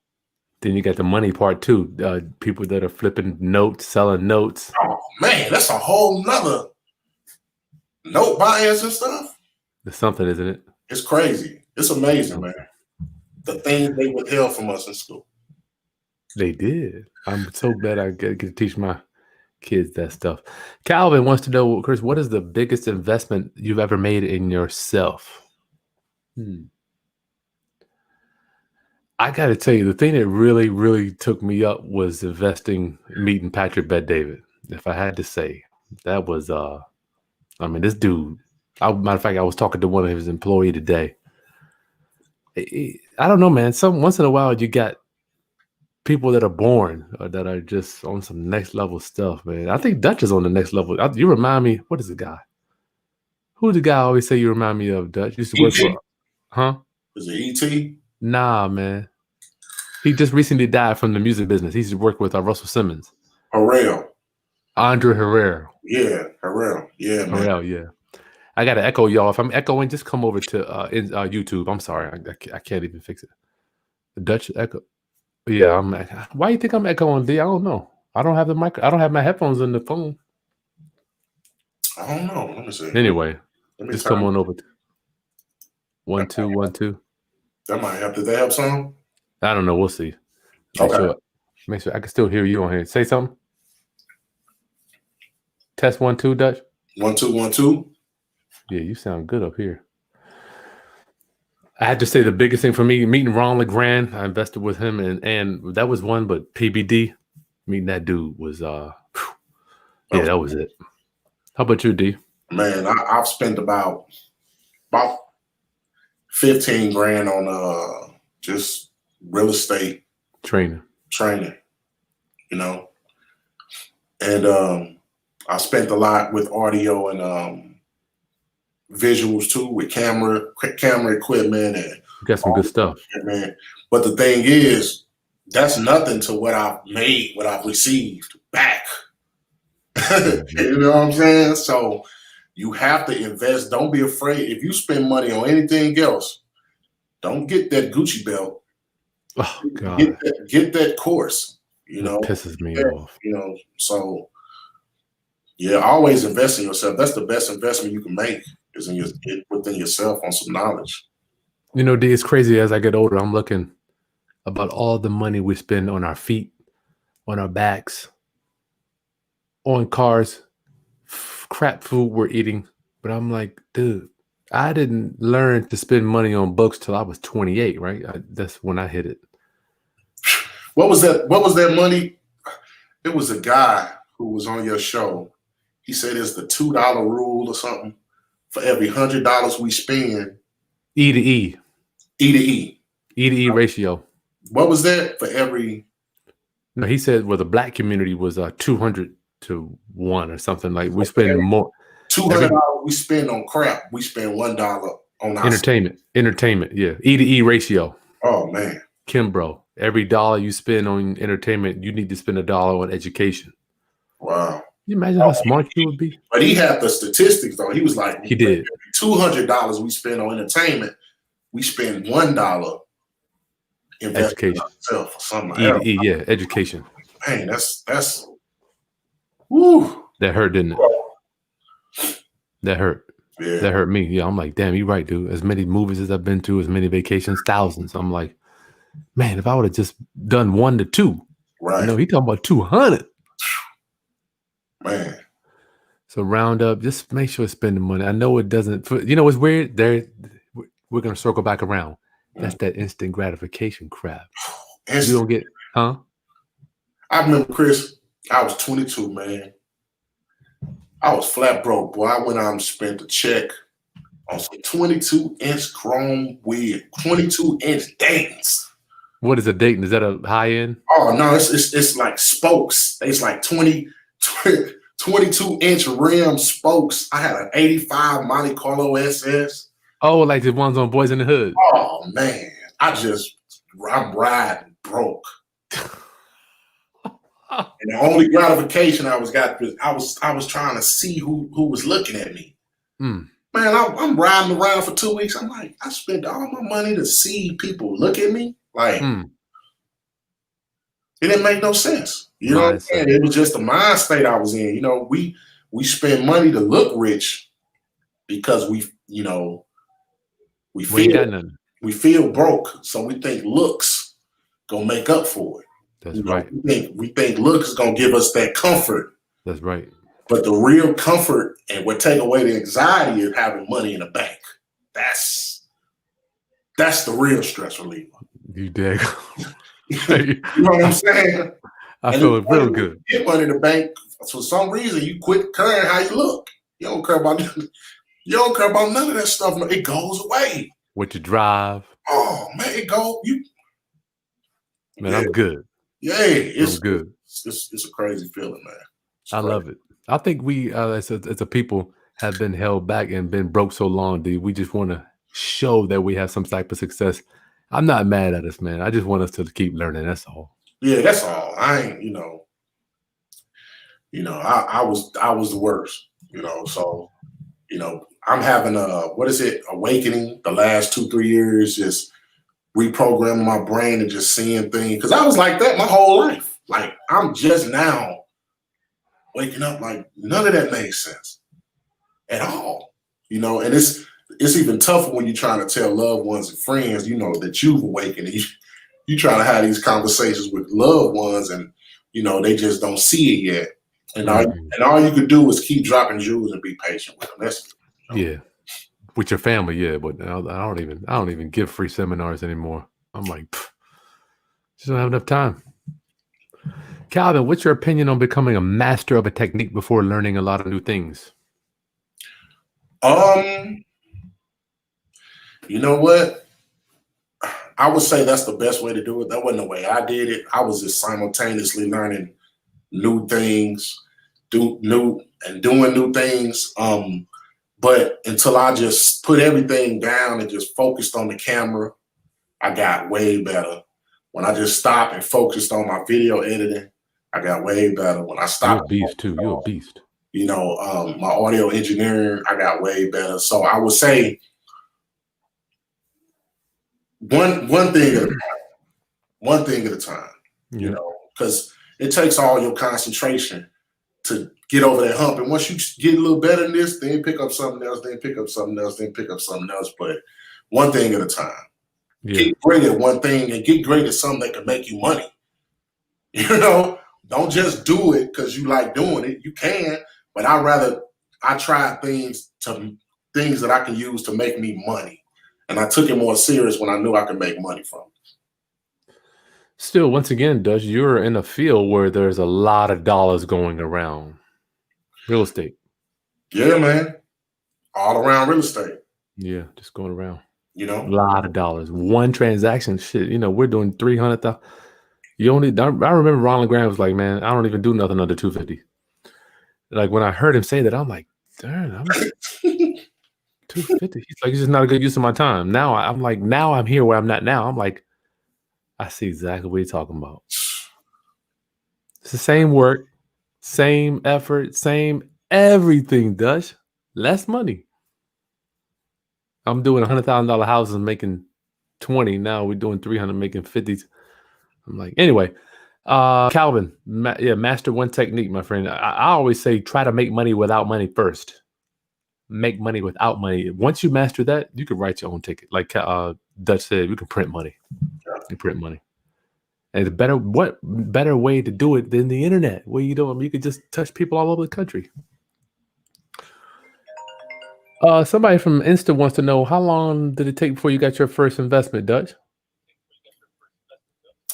Then you got the money part too. People that are flipping notes, selling notes. Oh man, that's a whole nother note buyers and stuff. It's something, isn't it? It's crazy. It's amazing, man. The things they withheld from us in school. They did. I'm so glad I get to teach my kids that stuff. Calvin wants to know, Chris, what is the biggest investment you've ever made in yourself? I got to tell you, the thing that really, really took me up was meeting Patrick Bet-David. If I had to say, that was, this dude, matter of fact, I was talking to one of his employees today. I don't know, man. Once in a while, you got people that are born or that are just on some next level stuff, man. I think Dutch is on the next level. You remind me, what is the guy? Who's the guy I always say you remind me of, Dutch? Used to work for, huh? Is it E.T.? Nah, man. He just recently died from the music business. He used to work with Russell Simmons. Harrell. Andre Herrera. Yeah, Harrell. Yeah, man. Harrell, yeah. I got to echo, y'all. If I'm echoing, just come over to YouTube. I'm sorry. I can't even fix it. The Dutch echo. Yeah, why do you think I'm echoing, D? I don't know. I don't have the mic. I don't have my headphones in the phone. I don't know. Let me see. Anyway, just come on over. 1 2 1 2. That might have. Did they have some? I don't know. We'll see. Make sure I can still hear you on here. Say something. Test 1 2, Dutch. 1 2 1 2. Yeah, you sound good up here. I had to say the biggest thing for me, meeting Ron LeGrand. I invested with him, and that was one. But PBD, meeting that dude was, that was it. How about you, D? Man, I've spent about 15 grand on just real estate training, you know, and I spent a lot with audio and visuals too, with camera equipment, and you got some good stuff, man. But the thing is, that's nothing to what I've made, what I've received back. You know what I'm saying? So you have to invest. Don't be afraid. If you spend money on anything else, don't get that Gucci belt. Oh God! Get that course. You know, it pisses me off. You know, so yeah, always invest in yourself. That's the best investment you can make, is within yourself on some knowledge. You know, D, it's crazy. As I get older, I'm looking about all the money we spend on our feet, on our backs, on cars, crap food we're eating. But I'm like, dude, I didn't learn to spend money on books till I was 28, right? That's when I hit it. What was that? What was that money? It was a guy who was on your show. He said it's the $2 rule or something. For every $100 we spend, E to E. E to E. E to E ratio. What was that for every? No, he said, well, the black community was 200 to 1 or something. Like we spend more. $200 we spend on crap. We spend $1 on our entertainment. Entertainment, yeah. E to E ratio. Oh man, Kimbro. Every dollar you spend on entertainment, you need to spend $1 on education. wow. Can you imagine how smart you would be? But he had the statistics though. He was like, he did. $200 we spend on entertainment, we spend $1 investing in ourselves or something else. Yeah, education. Man, that's woo. That hurt, didn't it? That hurt. Yeah. That hurt me. Yeah, I'm like, damn, you're right, dude. As many movies as I've been to, as many vacations, thousands. I'm like, man, if I would have just done 1 to 2. Right. No, he talking about 200. Man. So round up, just make sure to spend the money. I know it doesn't, you know, it's weird. We're going to circle back around. That's that instant gratification crap. You don't get, huh? I remember, Chris, I was 22, man. I was flat broke, boy. I went out and spent a check on some 22-inch chrome wheel, 22-inch Dayton's. What is a Dayton? Is that a high end? Oh no, it's like spokes. It's like 22-inch rim spokes. I had an 85 Monte Carlo SS. Oh, like the ones on Boys in the Hood. Oh man, I'm riding broke. And the only gratification I was trying to see who was looking at me. Mm. Man, I'm riding around for 2 weeks. I'm like, I spent all my money to see people look at me. Like, it didn't make no sense. You know what I'm saying? It was just the mind state I was in. You know, we spend money to look rich because we feel broke. So we think looks gonna make up for it. That's right. We think looks is gonna give us that comfort. That's right. But the real comfort and what take away the anxiety is having money in the bank. That's the real stress reliever. You dig? You know what I'm saying? I feel it real good. Get money in the bank. For some reason, you quit caring how you look. You don't care about none of that stuff. No, it goes away. What you drive? Oh man, it go. Man, I'm good. Yeah, it's good. It's a crazy feeling, man. I love it. I think we, as a people, have been held back and been broke so long, dude. We just want to show that we have some type of success. I'm not mad at us, man. I just want us to keep learning. That's all. Yeah, that's all. I ain't, I was the worst, so, I'm having awakening the last 2-3 years, just reprogramming my brain and just seeing things. Cause I was like that my whole life. Like I'm just now waking up, like none of that made sense at all, and it's even tougher when you're trying to tell loved ones and friends, that you've awakened. You try to have these conversations with loved ones and, they just don't see it yet. And all you could do is keep dropping jewels and be patient with them. That's yeah. With your family, yeah, but I don't even give free seminars anymore. I'm like, just don't have enough time. Calvin, what's your opinion on becoming a master of a technique before learning a lot of new things? You know what? I would say that's the best way to do it. That wasn't the way I did it. I was just simultaneously learning new things, doing new things. But until I just put everything down and just focused on the camera, I got way better. When I just stopped and focused on my video editing, I got way better. When I stopped, you're a beast too. You're a beast. My audio engineering, I got way better. So I would say one thing at a time. Because it takes all your concentration to get over that hump. And once you get a little better than this, then pick up something else, then pick up something else, then pick up something else. But one thing at a time. Yeah. Get great at one thing and get great at something that can make you money. Don't just do it because you like doing it. You can, but I'd rather I tried things that I can use to make me money. And I took it more serious when I knew I could make money from it. Still, once again, Dutch, you're in a field where there's a lot of dollars going around. Real estate. Yeah, man. All around real estate. Yeah, just going around. You know? A lot of dollars. One transaction, shit. You know, we're doing 300,000. You only. I remember Ronald Graham was like, "Man, I don't even do nothing under 250." Like when I heard him say that, I'm like, "Darn, I'm 250." He's like, "It's just not a good use of my time." Now I'm like, now I'm here where I'm not now. I'm like, I see exactly what you're talking about. It's the same work, same effort, same everything, Dutch. Less money. I'm doing $100,000 houses making 20. Now we're doing 300, making 50s. I'm like, anyway, Calvin, master one technique, my friend. I always say try to make money without money first. Make money without money. Once you master that, you can write your own ticket. Like Dutch said, you can print money. You print money. And what better way to do it than the internet? Where you do, you could just touch people all over the country. Somebody from Insta wants to know, how long did it take before you got your first investment, Dutch?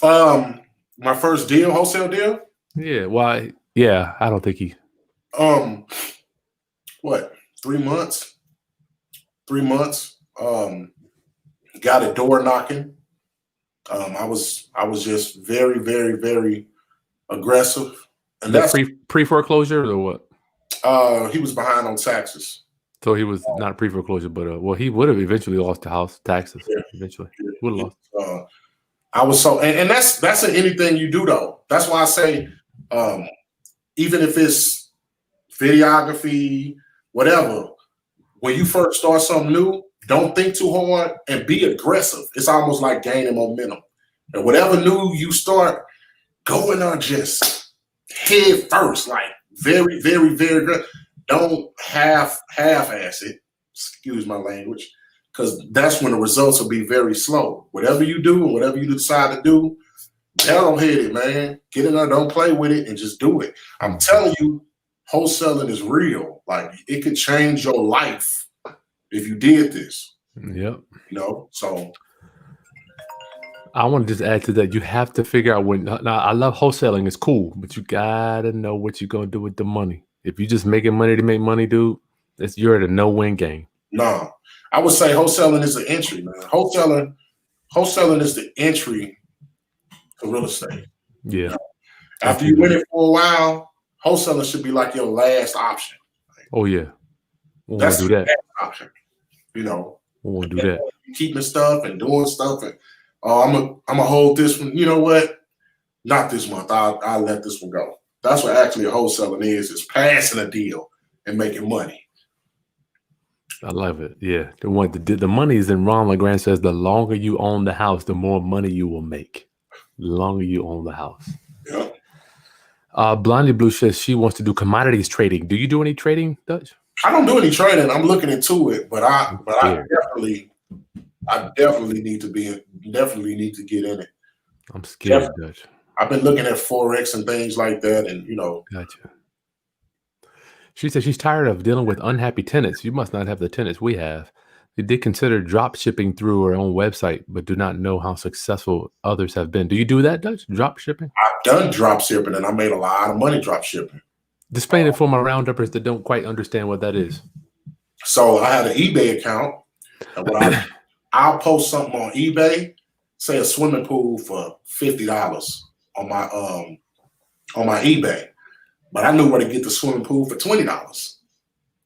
My first deal, wholesale deal? Yeah, why? Yeah, I don't think he. What? 3 months? 3 months. Got a door knocking. I was just very, very, very aggressive. And that's pre foreclosure or what? He was behind on taxes. So he was not pre foreclosure, but well, he would have eventually lost the house taxes. Yeah. Eventually, would have lost. I was so, and that's in anything you do though. That's why I say, even if it's videography, whatever, when you first start something new, don't think too hard and be aggressive. It's almost like gaining momentum. And whatever new you start, go in there just head first, like very, very, very good. Don't half-ass it, excuse my language, because that's when the results will be very slow. Whatever you do and whatever you decide to do, don't hit it, man. Get in there, don't play with it, and just do it. I'm telling you, wholesaling is real. Like, it could change your life if you did this. Yep. You know, so I want to just add to that. You have to figure out when. Now, I love wholesaling; it's cool, but you gotta know what you're gonna do with the money. If you're just making money to make money, dude, you're at a no-win game. No, I would say wholesaling is the entry, man. Wholesaling is the entry to real estate. Yeah. You know? After you win it for a while, wholesaling should be like your last option. Oh yeah, that's your last option. You know, we'll do that. Keeping stuff and doing stuff, and I'm gonna hold this one. You know what? Not this month. I'll let this one go. That's what actually a wholesaling is passing a deal and making money. I love it. Yeah. The money is in. Ron LeGrand says the longer you own the house, the more money you will make. The longer you own the house. Yeah. Blondie Blue says she wants to do commodities trading. Do you do any trading, Dutch? I don't do any trading. I'm looking into it, but I definitely need to get in it. I'm scared, Dutch. I've been looking at Forex and things like that, and you know. Gotcha. She said she's tired of dealing with unhappy tenants. You must not have the tenants we have. They did consider drop shipping through her own website, but do not know how successful others have been. Do you do that, Dutch? Drop shipping? I've done drop shipping, and I made a lot of money drop shipping. Explain it for my rounduppers that don't quite understand what that is. So I had an eBay account, and I'll post something on eBay, say a swimming pool for $50 on my eBay, but I knew where to get the swimming pool for $20.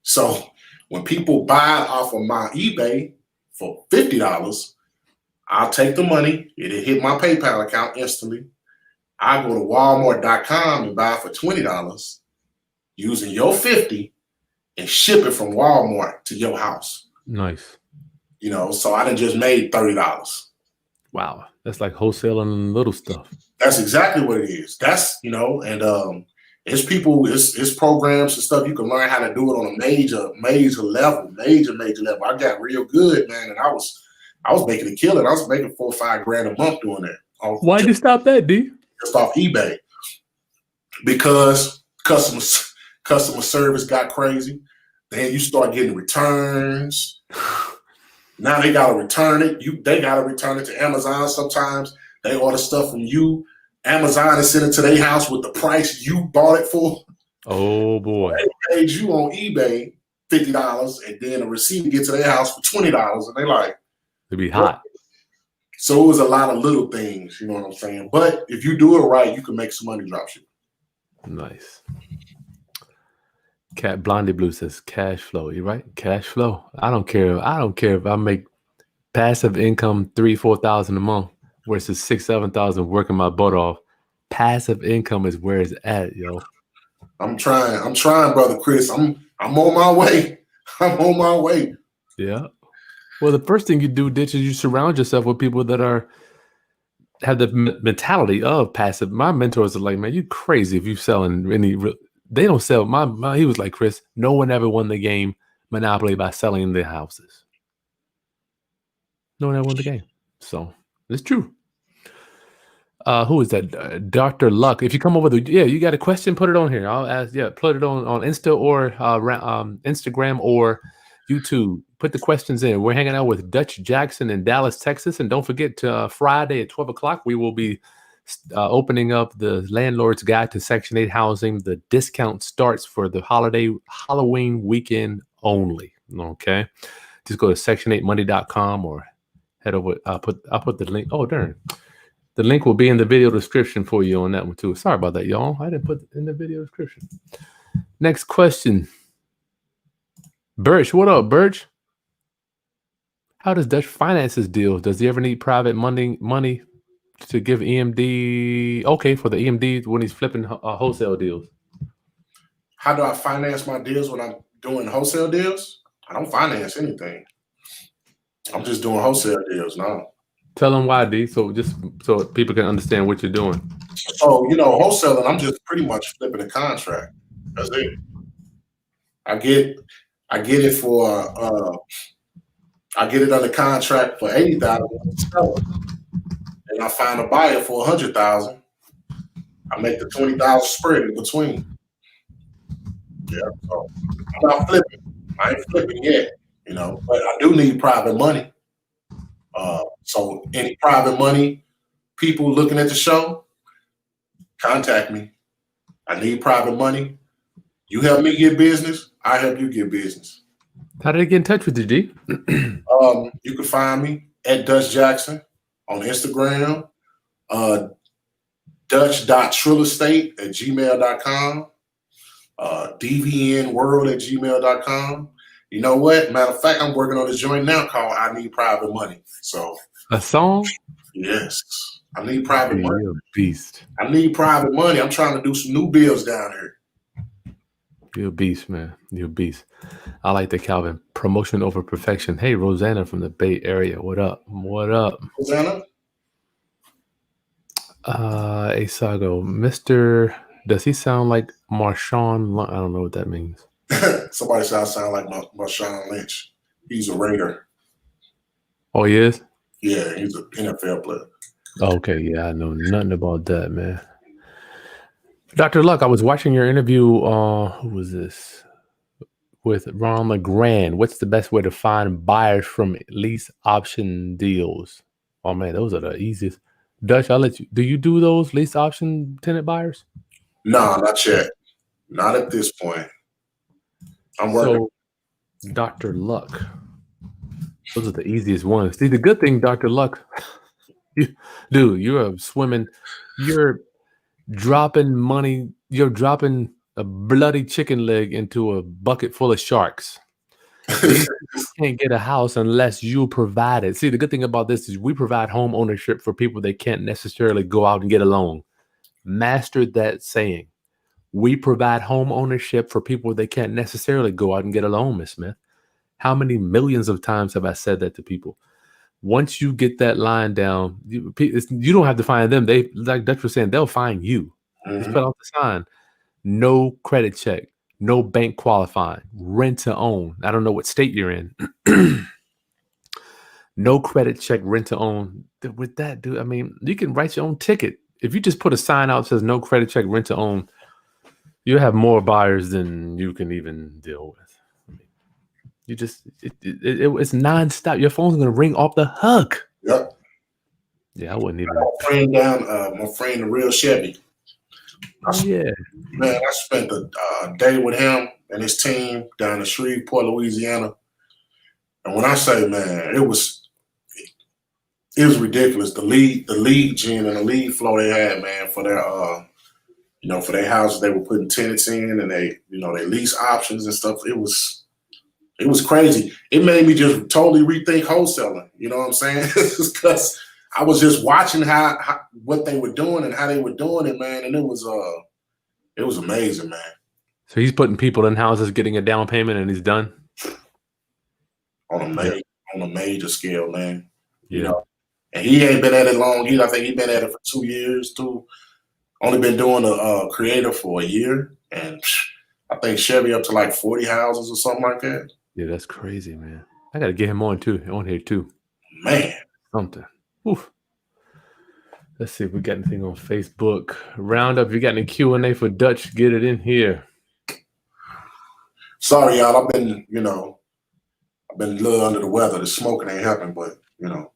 So when people buy off of my eBay for $50, I'll take the money. It'll hit my PayPal account instantly. I go to Walmart.com and buy for $20 using your $50 and ship it from Walmart to your house. Nice. You know, so I done just made $30. Wow. That's like wholesaling little stuff. That's exactly what it is. That's, you know, and it's people, it's programs and stuff. You can learn how to do it on a major level. I got real good, man. And I was making a killing. I was making $4 or $5 grand a month doing that. Why'd you stop that, D? Just off eBay. Because customer service got crazy. Then you start getting returns. Now they gotta return it. They gotta return it to Amazon sometimes. They order stuff from you. Amazon is sending it to their house with the price you bought it for. Oh boy. They paid you on eBay $50, and then the receipt gets to their house for $20, and they like, it'd be hot. So it was a lot of little things, you know what I'm saying? But if you do it right, you can make some money dropshipping. Nice. Cat Blondie Blue says cash flow. You right? Cash flow. I don't care. I don't care if I make passive income 3,000-4,000 a month versus 6,000-7,000 working my butt off. Passive income is where it's at, yo. I'm trying, brother Chris. I'm on my way. I'm on my way. Yeah. Well, the first thing you do, Ditch, is you surround yourself with people that have the mentality of passive. My mentors are like, man, you crazy if you selling any. They don't sell. He was like, Chris, no one ever won the game Monopoly by selling their houses. No one ever won the game. So it's true. Who is that? Dr. Luck. If you come over you got a question, put it on here. I'll ask. Yeah, put it on Insta or Instagram or YouTube. Put the questions in. We're hanging out with Dutch Jackson in Dallas, Texas, and don't forget Friday at 12 o'clock we will be opening up the Landlord's Guide to Section 8 housing. The discount starts for the Halloween weekend only. Okay, just go to section8money.com or head over. I'll put the link. Oh, darn. The link will be in the video description for you on that one too. Sorry about that, y'all. I didn't put it in the video description. Next question. Birch, what up, Birch? How does Dutch finance his deals? Does he ever need private money to give EMD? Okay, for the EMD when he's flipping wholesale deals. How do I finance my deals when I'm doing wholesale deals? I don't finance anything. I'm just doing wholesale deals now. Tell them why, D, so people can understand what you're doing. So, wholesaling, I'm just pretty much flipping a contract. That's it. I get it for I get it under contract for $80,000, and I find a buyer for $100,000. I make the $20 spread in between. Yeah, so I'm not flipping. I ain't flipping yet, but I do need private money. So any private money people looking at the show, contact me. I need private money. You help me get business, I help you get business. How did they get in touch with you, D? You can find me at Dutch Jackson on Instagram, Dutch.trillestate@gmail.com, dvnworld@gmail.com. You know what? Matter of fact, I'm working on a joint now called I Need Private Money. So a song? Yes. I need private money. You're a beast. I need private money. I'm trying to do some new bills down here. You're a beast, man. You're a beast. I like the Calvin. Promotion over perfection. Hey, Rosanna from the Bay Area. What up? What up? Rosanna? Asago. Mr. Does he sound like Marshawn? I don't know what that means. Somebody said I sound like Marshawn Lynch. He's a Raider. Oh, he is? Yeah, he's an NFL player. Okay, yeah, I know nothing about that, man. Dr. Luck, I was watching your interview. Who was this? With Ron LeGrand. What's the best way to find buyers from lease option deals? Oh, man, those are the easiest. Dutch, I'll let you. Do you do those lease option tenant buyers? No, not yet. Not at this point. I'm working. So, Dr. Luck. Those are the easiest ones. See, the good thing, Dr. Luck, you're swimming. You're dropping money. You're dropping a bloody chicken leg into a bucket full of sharks. You can't get a house unless you provide it. See, the good thing about this is we provide home ownership for people that can't necessarily go out and get a loan. Master that saying. We provide home ownership for people that can't necessarily go out and get a loan, Miss Smith. How many millions of times have I said that to people? Once you get that line down, you don't have to find them. They, like Dutch was saying, they'll find you. Just put out the sign. No credit check. No bank qualifying. Rent to own. I don't know what state you're in. No credit check, rent to own. With that, dude, I mean, you can write your own ticket. If you just put a sign out that says no credit check, rent to own, you'll have more buyers than you can even deal with. I mean, You just it's nonstop. Your phone's gonna ring off the hook. Yep. Yeah, I wouldn't even. My friend, the real Chevy. Oh yeah. Man, I spent a day with him and his team down in Shreveport, Louisiana. And when I say, man, it was ridiculous. The lead gen and the lead flow they had, man, for their for their houses they were putting tenants in, and they they lease options and stuff. It was crazy. It made me just totally rethink wholesaling. You know what I'm saying? Because I was just watching how what they were doing and how they were doing it, man, and it was amazing, man. So he's putting people in houses, getting a down payment, and he's done On a major scale, man. Yeah. You know, and he ain't been at it long either. I think he's been at it for 2 years too. Only been doing a creator for a year, and I think Chevy up to like 40 houses or something like that. Yeah, that's crazy, man. I gotta get him on here too. Man, something. Oof. Let's see if we got anything on Facebook. Roundup. If you got any Q&A for Dutch, get it in here. Sorry, y'all. I've been a little under the weather. The smoking ain't helping, but man,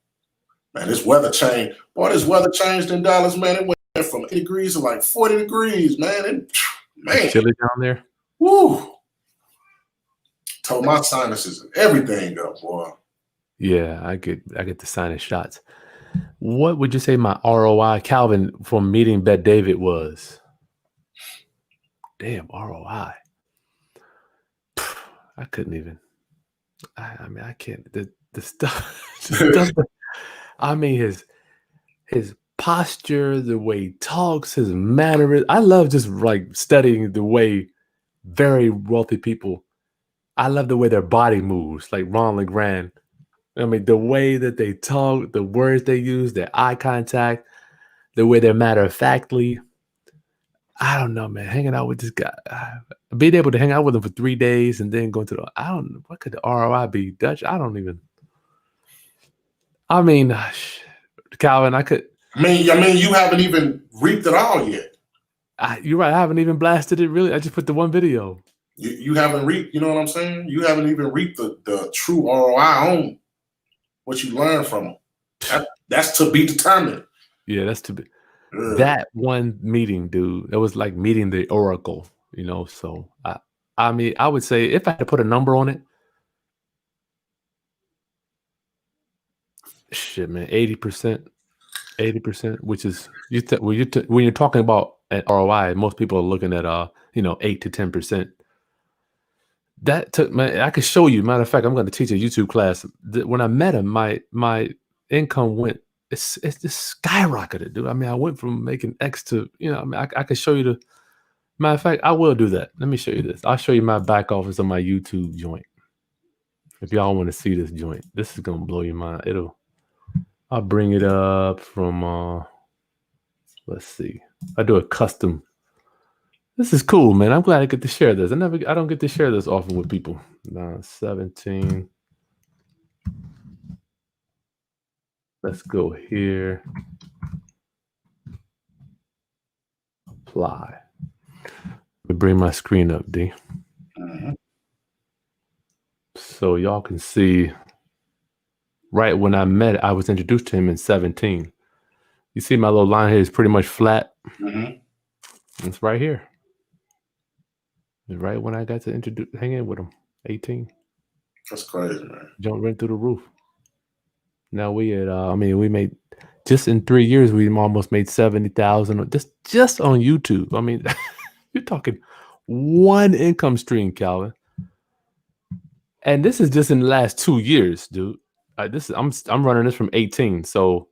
this weather changed. Boy, this weather changed in Dallas, man. It went from 8 degrees to like 40 degrees, man. It's chilly down there. Woo! Told my sinuses and everything up, boy. Yeah, I get the sinus shots. What would you say my ROI, Calvin, from meeting Bet David was? Damn, ROI. I couldn't even. I mean, I can't. The stuff. I mean, his posture, the way he talks, his mannerisms. I love just like studying the way very wealthy people. I love the way their body moves, like Ron LeGrand. I mean, the way that they talk, the words they use, their eye contact, the way they're matter-of-factly. I don't know, man. Hanging out with this guy, being able to hang out with him for 3 days and then going to I don't know, what could the ROI be, Dutch? I don't even. I mean, Calvin, I mean, you haven't even reaped it all yet. You're right. I haven't even blasted it, really. I just put the one video. You haven't reaped, you know what I'm saying? You haven't even reaped the true ROI on what you learn from them. That's to be determined. Yeah, that's to be. That one meeting, dude, it was like meeting the oracle, so I mean, I would say if I had to put a number on it, shit, man, 80%, which is when you're talking about an ROI, most people are looking at 8 to 10%. That took, man, I could show you. Matter of fact, I'm going to teach a YouTube class. When I met him, my income went. It's just skyrocketed, dude. I mean, I went from making X to, I mean, I could show you the. Matter of fact, I will do that. Let me show you this. I'll show you my back office on my YouTube joint. If y'all want to see this joint, this is gonna blow your mind. I'll bring it up from. Let's see. I do a custom. This is cool, man. I'm glad I get to share this. I don't get to share this often with people. 17. Let's go here. Apply. Let me bring my screen up, D. So y'all can see right when I met, I was introduced to him in 17. You see my little line here is pretty much flat. It's right here. Right when I got to hang in with him, 18. That's crazy, man. Jumped right through the roof. Now we made just in 3 years, we almost made 70,000 just on YouTube. I mean, you're talking one income stream, Calvin. And this is just in the last 2 years, dude. I'm running this from 18. So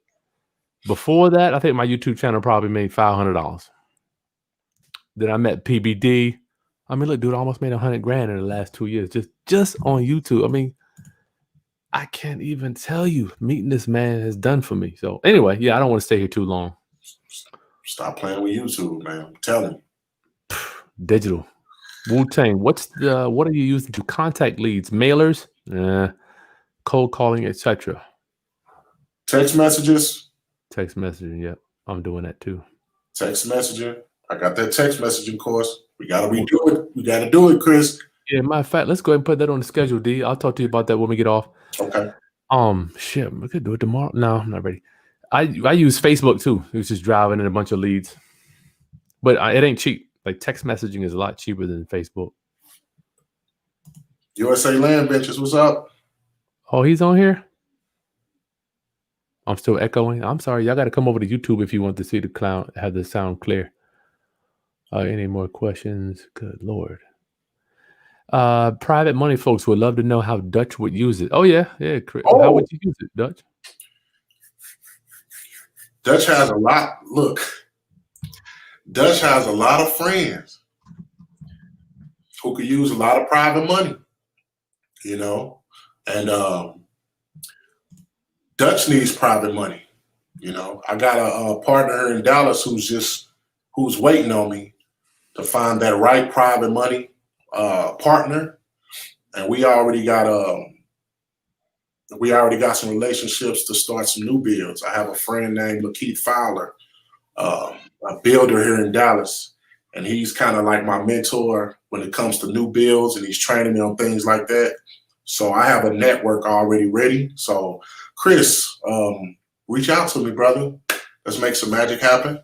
before that, I think my YouTube channel probably made $500. Then I met PBD. I mean, look, dude, I almost made $100,000 in the last 2 years just on YouTube. I mean, I can't even tell you meeting this man has done for me. So anyway, yeah, I don't want to stay here too long. Stop playing with YouTube, man. I'm telling you. Digital. Wu-Tang. What are you using to contact leads? Mailers, cold calling, etc. Text messages. Text messaging. Yep, I'm doing that too. Text messaging. I got that text messaging course. We got to redo it. We got to do it, Chris. Yeah, matter of fact, let's go ahead and put that on the schedule, D. I'll talk to you about that when we get off. Okay. Shit, we could do it tomorrow. No, I'm not ready. I use Facebook too. It was just driving in a bunch of leads, but it ain't cheap. Like text messaging is a lot cheaper than Facebook. USA Land Ventures, what's up? Oh, he's on here. I'm still echoing. I'm sorry. Y'all got to come over to YouTube if you want to see the clown have the sound clear. Any more questions? Good Lord. Private money folks would love to know how Dutch would use it. Oh yeah. Oh. How would you use it, Dutch? Dutch has a lot. Look, Dutch has a lot of friends who could use a lot of private money, you know, and Dutch needs private money. You know, I got a partner in Dallas who's waiting on me to find that right private money partner, and we already got some relationships to start some new builds. I have a friend named Lakeith Fowler, a builder here in Dallas, and he's kind of like my mentor when it comes to new builds, and he's training me on things like that. So I have a network already ready. So Chris, reach out to me, brother. Let's make some magic happen.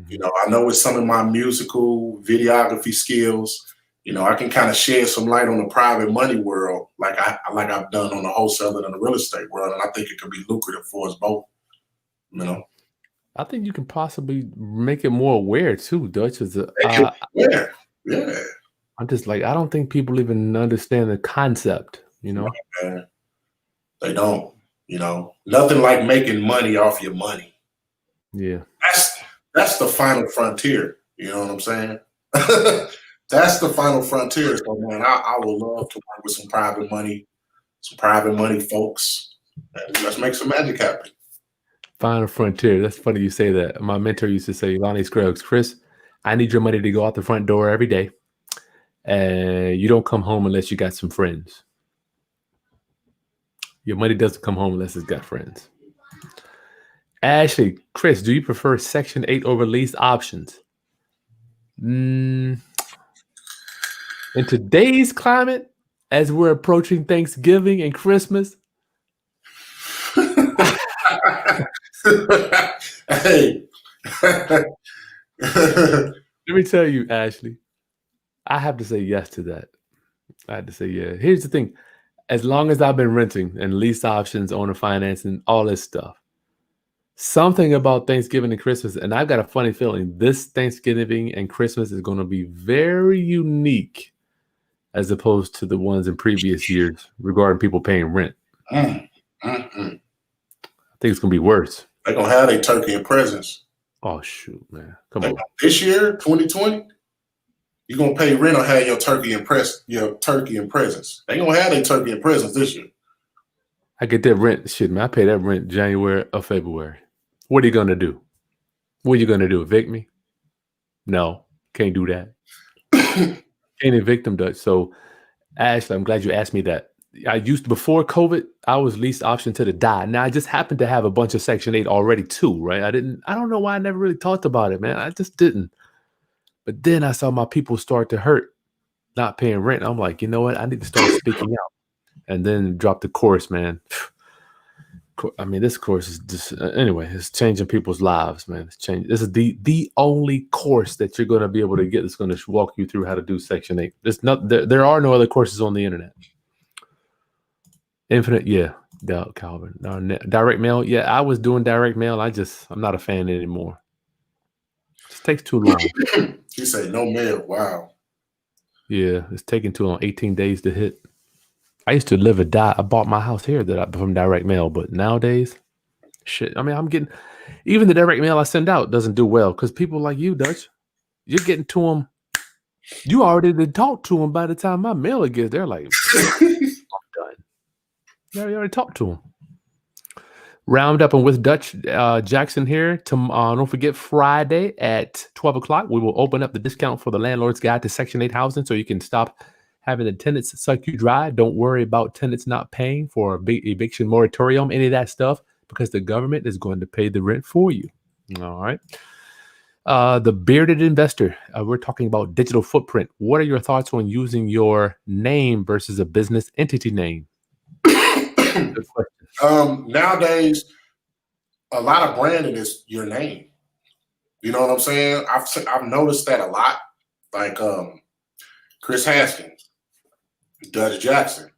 You know, I know with some of my musical videography skills, you know, I can kind of shed some light on the private money world, like I've done on the wholesaling and the real estate world, and I think it could be lucrative for us both. You know, I think you can possibly make it more aware too, Dutch. yeah. I'm just like, I don't think people even understand the concept. You know, man. They don't. You know, nothing like making money off your money. Yeah, that's the final frontier. You know what I'm saying? That's the final frontier. So, man, I would love to work with some private money folks, and let's make some magic happen. final frontier. That's funny you say that. My mentor used to say, Lonnie Scruggs, Chris, I need your money to go out the front door every day, and you don't come home unless you got some friends. Your money doesn't come home unless it's got friends. Ashley, Chris, do you prefer Section 8 over lease options? In today's climate, as we're approaching Thanksgiving and Christmas. Hey. Let me tell you, Ashley, I have to say yes to that. I had to say yeah. Here's the thing. As long as I've been renting and lease options, owner financing, all this stuff, something about Thanksgiving and Christmas, and I've got a funny feeling this Thanksgiving and Christmas is going to be very unique as opposed to the ones in previous years regarding people paying rent. I think it's going to be worse. They're going to have their turkey and presents. Oh, shoot, man. Come on. This year, 2020, you're going to pay rent or have your turkey and presents. They're going to have their turkey and presents this year. I get that rent. Shit, man, I pay that rent January or February. What are you going to do? What are you going to do? Evict me? No, can't do that. Can't evict them, Dutch. So, Ashley, I'm glad you asked me that. Before COVID, I was leased option to the die. Now, I just happened to have a bunch of Section 8 already too, right? I don't know why I never really talked about it, man. I just didn't. But then I saw my people start to hurt, not paying rent. I'm like, you know what? I need to start speaking out. And then drop the course, man. I mean, this course is just anyway. It's changing people's lives, man. It's changing. This is the only course that you're going to be able to get that's going to walk you through how to do Section 8. There are no other courses on the internet. Infinite, yeah, Calvin. Direct mail, yeah. I was doing direct mail. I'm not a fan anymore. It just takes too long. You say no mail. Wow. Yeah, it's taking too long. 18 days to hit. I used to live or die. I bought my house here from direct mail, but nowadays, shit. I mean, I'm getting even the direct mail I send out doesn't do well because people like you, Dutch, you're getting to them. You already did talk to them by the time my mail gets. They're like, I'm done. You already talked to them. Round up and with Dutch Jackson here. Don't forget Friday at 12 o'clock. We will open up the discount for the Landlord's Guide to Section 8 housing, so you can stop having the tenants suck you dry. Don't worry about tenants not paying for a big eviction moratorium, any of that stuff, because the government is going to pay the rent for you. All right. The bearded investor. We're talking about digital footprint. What are your thoughts on using your name versus a business entity name? Good question. Nowadays, a lot of branding is your name. You know what I'm saying? I've noticed that a lot. Like Chris Haskins, Dutch Jackson.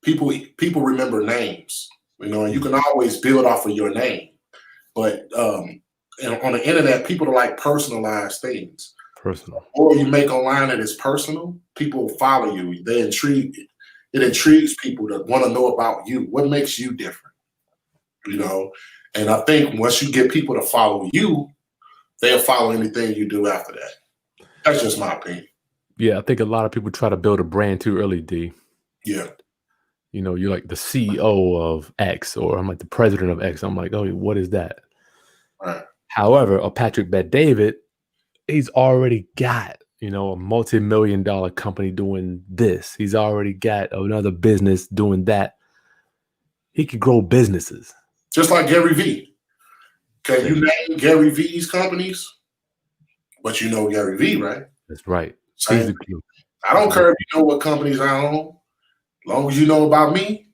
People remember names. You know, and you can always build off of your name. But and on the internet, people like personalized things. Personal. Or you make online that is personal, people follow you. They intrigue. It intrigues people that want to know about you. What makes you different? You know, and I think once you get people to follow you, they'll follow anything you do after that. That's just my opinion. Yeah, I think a lot of people try to build a brand too early, D. Yeah. You know, you're like the CEO of X, or I'm like the president of X. I'm like, oh, what is that? Right. However, a Patrick Bet-David, he's already got, you know, a multi-million-dollar company doing this. He's already got another business doing that. He could grow businesses. Just like Gary Vee. Okay, you name Gary Vee's companies, but you know Gary Vee, right? That's right. Same. I don't care if you know what companies I own. As long as you know about me,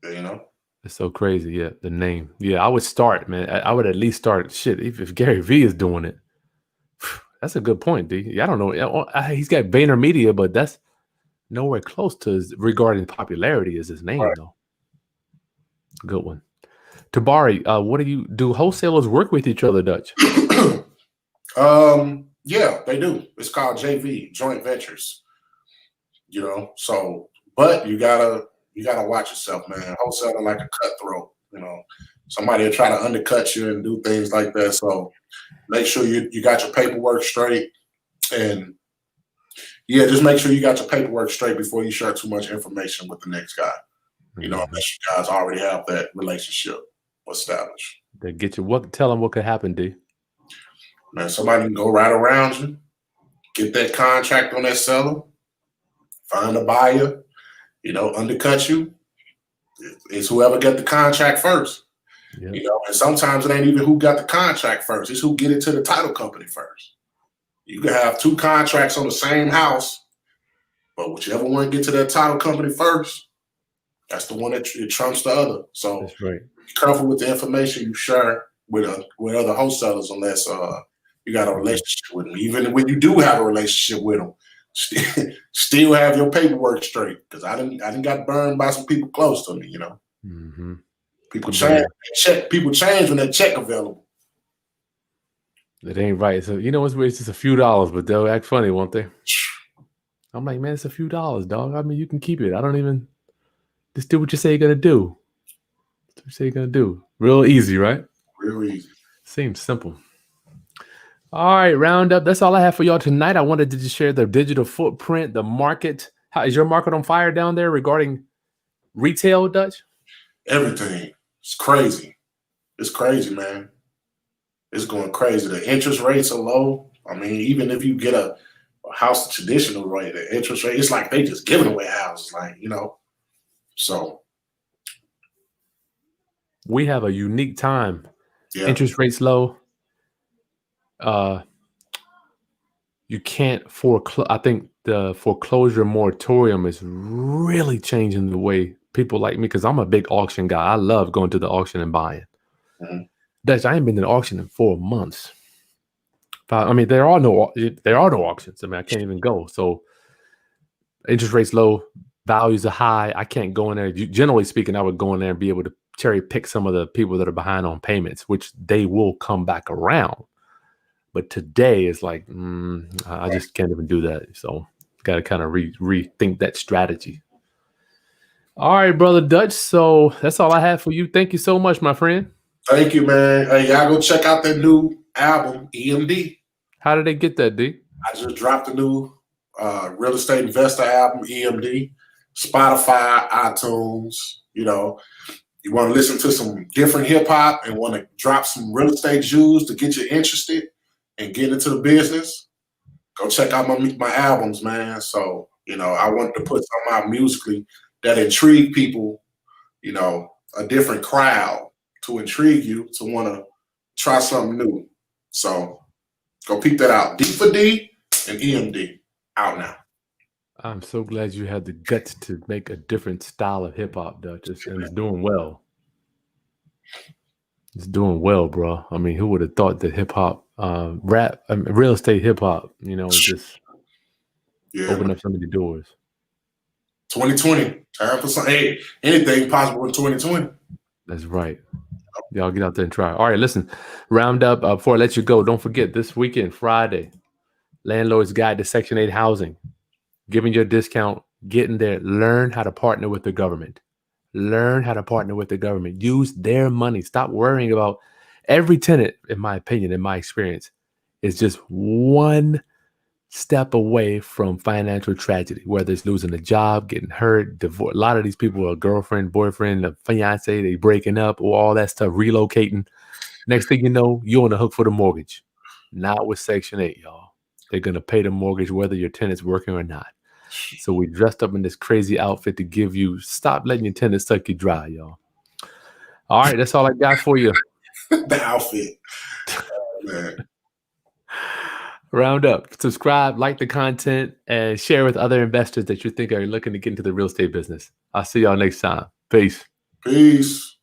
you know. It's so crazy. Yeah, the name. Yeah, I would start, man. I would at least start. Shit, if Gary Vee is doing it, that's a good point, D. Yeah, I don't know. He's got VaynerMedia, but that's nowhere close to regarding popularity as his name, Right. though. Good one. Tabari, what do wholesalers work with each other, Dutch? Yeah, they do. It's called JV, joint ventures. You know, so but you gotta watch yourself, man. Wholesaler like a cutthroat, you know. Somebody will try to undercut you and do things like that. So make sure you got your paperwork straight, and yeah, just make sure you got your paperwork straight before you share too much information with the next guy. You know, unless you guys already have that relationship established. They get you. Tell them what could happen, D. Man, somebody can go right around you, get that contract on that seller, find a buyer, you know, undercut you. It's whoever got the contract first. Yep. You know, and sometimes it ain't even who got the contract first. It's who get it to the title company first. You can have two contracts on the same house, but whichever one get to that title company first, that's the one that trumps the other. So that's right. Be careful with the information you share with other wholesalers unless you got a relationship with them. Even when you do have a relationship with them, still have your paperwork straight. Because I didn't got burned by some people close to me, you know. Mm-hmm. People change. People change when that check available. It ain't right. So you know it's just a few dollars, but they'll act funny, won't they? I'm like, man, it's a few dollars, dog. I mean, you can keep it. I don't even just do what you say you're gonna do. What you say you're gonna do. Real easy, right? Real easy. Seems simple. All right, round up. That's all I have for y'all tonight. I wanted to just share the digital footprint, the market. How is your market on fire down there regarding retail, Dutch? Everything. It's crazy. It's crazy, man. It's going crazy. The interest rates are low. I mean, even if you get a house traditional rate, the interest rate, it's like they just giving away houses, like, you know. So we have a unique time. Yeah. Interest rates low. You can't foreclose. I think the foreclosure moratorium is really changing the way people like me, because I'm a big auction guy. I love going to the auction and buying. Mm-hmm. Dutch, I ain't been to the auction in 4 months. I mean, there are no auctions. I mean, I can't even go. So interest rates low, values are high. I can't go in there. Generally speaking, I would go in there and be able to cherry pick some of the people that are behind on payments, which they will come back around. But today is like, I just can't even do that. So got to kind of rethink that strategy. All right, brother Dutch. So that's all I have for you. Thank you so much, my friend. Thank you, man. Hey, y'all go check out that new album, EMD. How did they get that, D? I just dropped a new real estate investor album, EMD. Spotify, iTunes. You know, you want to listen to some different hip hop and want to drop some real estate jewels to get you interested and get into the business, go check out my albums, man. So, you know, I wanted to put something out musically that intrigue people, you know, a different crowd to intrigue you to want to, try something new. So go peep that out. D for D and EMD out now. I'm so glad you had the guts to make a different style of hip hop, Duchess, and it's doing well. It's doing well, bro. I mean, who would have thought that hip hop, rap, real estate hip hop, just open up so many doors. 2020, time for some. Hey, anything possible in 2020. That's right. Y'all get out there and try. All right, listen. Round up before I let you go. Don't forget this weekend, Friday, Landlord's Guide to Section 8 Housing. Giving your discount, getting there. Learn how to partner with the government. Learn how to partner with the government. Use their money. Stop worrying about every tenant, in my opinion, in my experience, is just one step away from financial tragedy, whether it's losing a job, getting hurt, divorce. A lot of these people are girlfriend, boyfriend, a fiance, they breaking up, or all that stuff, relocating. Next thing you know, you're on the hook for the mortgage. Not with Section 8, y'all. They're going to pay the mortgage whether your tenant's working or not. So we dressed up in this crazy outfit to give you, stop letting your tenants suck you dry, y'all. All right, that's all I got for you. The outfit. Man. Round up, subscribe, like the content, and share with other investors that you think are looking to get into the real estate business. I'll see y'all next time. Peace. Peace.